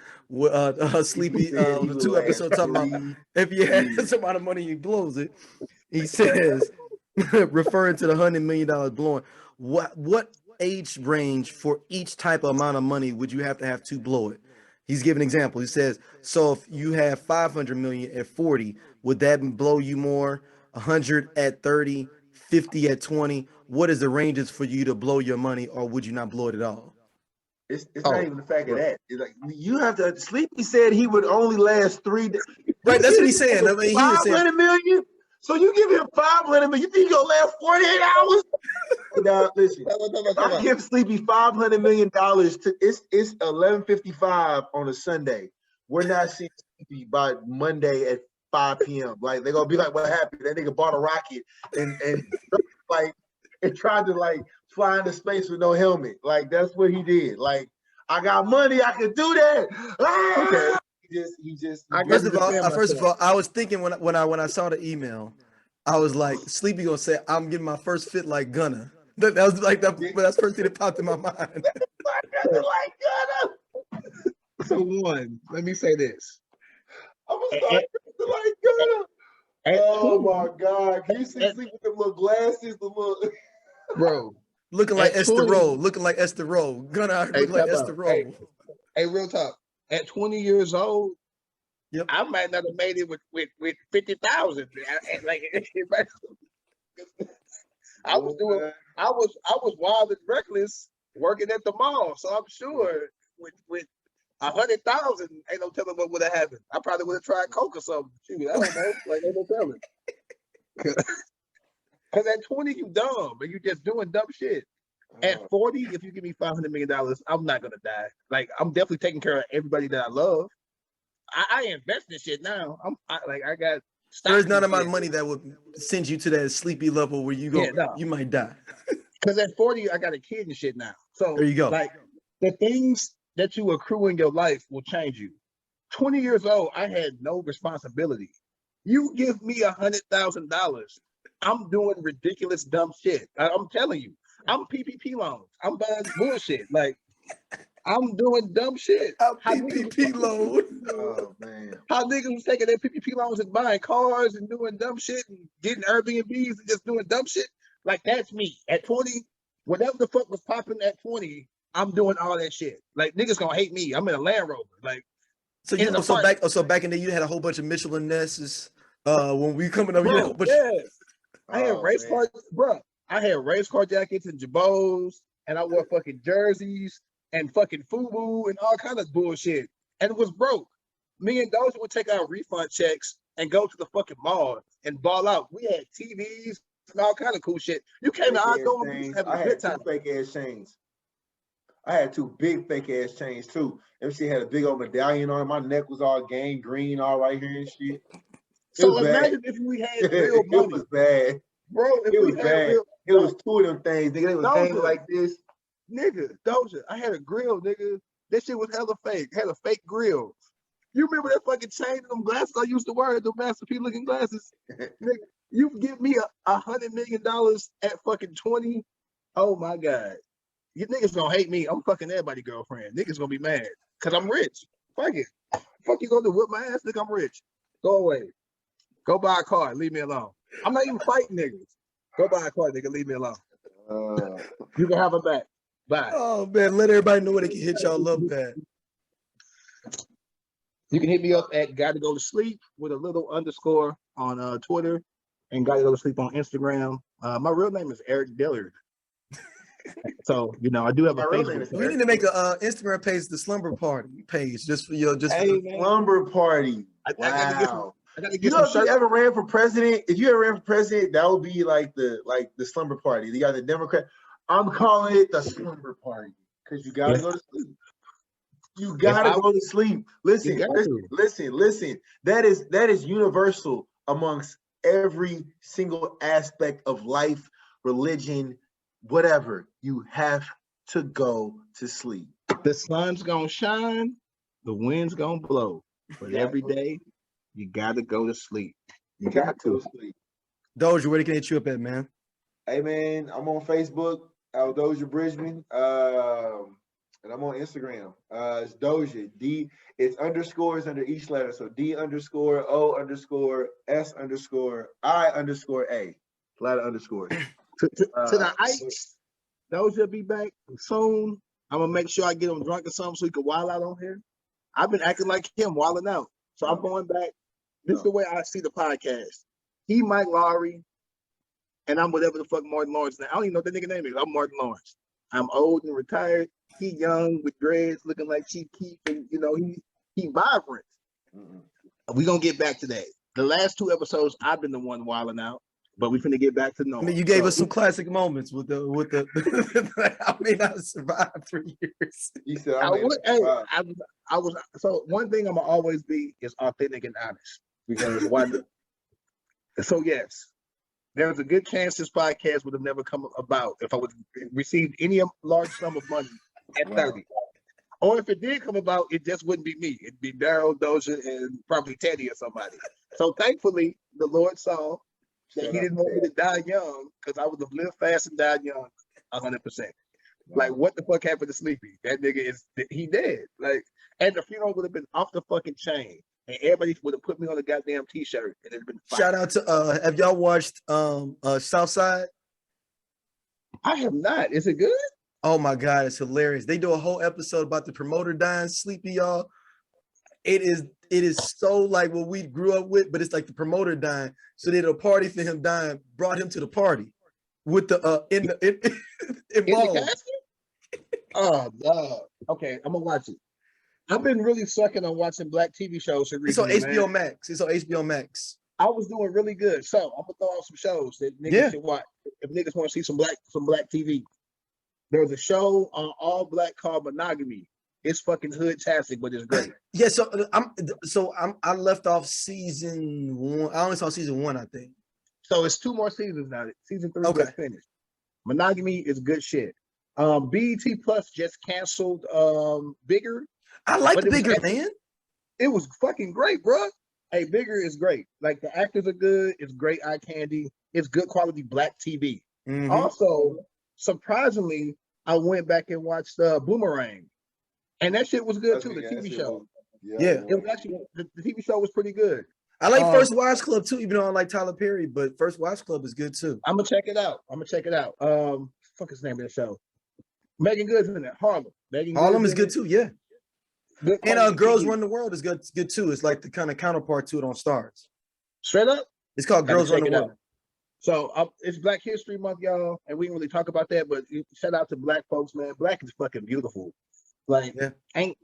Sleepy, the 2 episodes talking about if you had some amount of money, you blows it. He says, referring to the $100 million blowing, what age range for each type of amount of money would you have to blow it? He's giving an example. He says, so if you have 500 million at 40, would that blow you more? 100 at 30, 50 at 20? What is the ranges for you to blow your money, or would you not blow it at all? It's not even the fact of that. It's like you have to. Sleepy said he would only last 3 days. Right, that's what he's saying. I mean, he was saying 500 million. So you give him 500 million. You think he's gonna last 48 hours? Now listen, I give Sleepy $500 million. It's 11:55 on a Sunday. We're not seeing Sleepy by Monday at 5 p.m. Like they're gonna be like, what happened? That nigga bought a rocket and like and tried to like fly into space with no helmet. Like that's what he did. Like I got money, I can do that. Ah! Okay. He just. First of all, I was thinking when I saw the email, I was like, Sleepy gonna say I'm getting my first fit like Gunna. That was like that's the first thing that popped in my mind. Like Gunna. So one, let me say this. I'm gonna start like Gunna. Oh my God! Can you see sleep with the little glasses, the little bro? Looking like Esther Rowe, looking like Esther Rowe. Gunna looking like Esther Rowe. Hey, real talk. At 20 years old, yep, I might not have made it with 50,000. Like I was wild and reckless working at the mall. So I'm sure with 100,000, ain't no telling what would have happened. I probably would have tried coke or something. Shoot, I don't know. Like ain't no telling. Because at 20 you dumb and you just doing dumb shit. At 40, if you give me $500 million, I'm not gonna die. Like I'm definitely taking care of everybody that I love. I invest in shit now. I got. There's not amount of money that would send you to that sleepy level where you go. You might die. Because at 40, I got a kid and shit now. So there you go. Like the things that you accrue in your life will change you. 20 years old, I had no responsibility. You give me $100,000, I'm doing ridiculous dumb shit. I'm telling you. I'm PPP loans. I'm buying bullshit. Like, I'm doing dumb shit. PPP loan. Oh, man. How niggas was taking their PPP loans and buying cars and doing dumb shit and getting Airbnbs and just doing dumb shit. Like, that's me. At 20, whatever the fuck was popping at 20, I'm doing all that shit. Like, niggas gonna hate me. I'm in a Land Rover. Like, so back in the day, you had a whole bunch of Michelin Nesses. When we coming up, bro, you had a whole bunch I had race cars, bro. I had race car jackets and Jabos, and I wore fucking jerseys and fucking FUBU and all kind of bullshit. And it was broke. Me and Doja would take our refund checks and go to the fucking mall and ball out. We had TVs and all kind of cool shit. You came to our door and having a good time. Fake ass chains. I had 2 big fake ass chains too. MC had a big old medallion on it. My neck was all gang green, all right here and shit. So imagine if we had real money. It was bad. Bro, if it we was had bad. Real, it was 2 of them things, nigga. They was hanging like this. Nigga, Doja, I had a grill, nigga. That shit was hella fake. Had a fake grill. You remember that fucking chain and them glasses I used to wear, the Master P looking glasses? Nigga, you give me $100 million at fucking 20. Oh my God. You niggas gonna hate me. I'm fucking everybody girlfriend. Niggas gonna be mad. Cause I'm rich. Fuck it. Fuck you gonna do? Whip my ass, nigga, I'm rich. Go away. Go buy a car. Leave me alone. I'm not even fighting niggas. Go buy a car, nigga. Leave me alone. You can have her back. Bye. Oh man, let everybody know where they can hit y'all up at. You can hit me up at Gotta Go to Sleep with a little underscore on Twitter and Gotta Go to Sleep on Instagram. My real name is Eric Dillard. So, you know, I do have a Facebook. We need to make a Instagram page, the Slumber Party page, just for your Slumber Party. Wow. I gotta get you know, if you ever ran for president, that would be like the slumber party. You got the Democrat. I'm calling it the slumber party because you gotta go to sleep. You gotta go to sleep. Listen. That is universal amongst every single aspect of life, religion, whatever. You have to go to sleep. The sun's gonna shine, the wind's gonna blow, but every day you gotta go to sleep. You got to sleep. Doja, where they can hit you up at, man? Hey man, I'm on Facebook, Doja Bridgman. And I'm on Instagram. It's Doja. It's underscores under each letter. So D_O_S_I_A. A lot of underscores. To the ice. Doja be back soon. I'm gonna make sure I get him drunk or something so he can wild out on here. I've been acting like him, wilding out. So I'm going back. This is the way I see the podcast. He Mike Lowry, and I'm whatever the fuck Martin Lawrence. I don't even know what that nigga name is. I'm Martin Lawrence. I'm old and retired. He young with dreads, looking like Chief Keef, and you know he vibrant. We gonna get back to that. The last 2 episodes, I've been the one wilding out, but we finna get back to normal. I mean, you gave us some classic moments with the I may not survive for years. You said I was so one thing I'm gonna always be is authentic and honest. because one. So yes, there's a good chance this podcast would have never come about if I would have received any large sum of money at 30. Or if it did come about, it just wouldn't be me. It'd be Daryl, Doja, and probably Teddy or somebody. So thankfully, the Lord saw that He didn't want me to die young, because I would have lived fast and died young, 100%. Like, what the fuck happened to Sleepy? That nigga he dead. Like, and the funeral would have been off the fucking chain, and everybody would have put me on a goddamn t-shirt, and it'd been fine. Shout out to have y'all watched Southside? I have not. Is it good? Oh my God, it's hilarious. They do a whole episode about the promoter dying, Sleepy, y'all. It is so like what we grew up with, but it's like the promoter dying. So they did a party for him dying, brought him to the party with the in the casket? Oh God. Okay, I'm gonna watch it. I've been really sucking on watching black TV shows. It's on HBO Max. It's on HBO Max. I was doing really good. So I'm gonna throw out some shows that niggas should watch if niggas want to see some black TV. There's a show on All Black called Monogamy. It's fucking hood-tastic, but it's great. Yeah, I left off season 1. I only saw season 1, I think. So it's 2 more seasons now. Season 3 just finished. Monogamy is good shit. BET Plus just canceled Bigger. I like Bigger, man. It was fucking great, bro. Hey, Bigger is great. Like, the actors are good. It's great eye candy. It's good quality black TV. Mm-hmm. Also, surprisingly, I went back and watched Boomerang, and that shit was good too. The TV show, it was actually the TV show was pretty good. I like First Wives Club too, even though I like Tyler Perry, but First Wives Club is good too. I'm gonna check it out. Fuck is the name of the show? Megan Good's in it. Harlem is good too, yeah. Good and Girls Run the World is good. It's good too. It's like the kind of counterpart to it on Stars. Straight up, it's called Girls Run the World. So it's Black History Month, y'all, and we didn't really talk about that, but shout out to black folks, man. Black is fucking beautiful. Like, ain't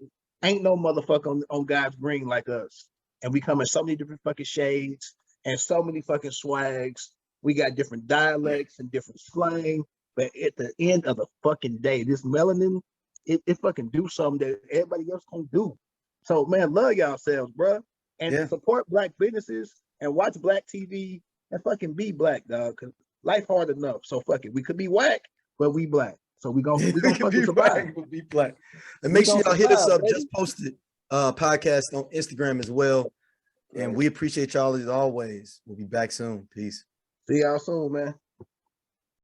no motherfucker on God's green like us. And we come in so many different fucking shades and so many fucking swags. We got different dialects and different slang, but at the end of the fucking day, this melanin, it fucking do something that everybody else can't do. So, man, love yourselves, bro, and support black businesses and watch black TV. And fucking be black, dog, because life hard enough. So fuck it. We could be whack, but we black. So we gonna fucking survive. Be black. And make sure y'all hit us up. Baby. Just posted podcast on Instagram as well. And we appreciate y'all as always. We'll be back soon. Peace. See y'all soon, man.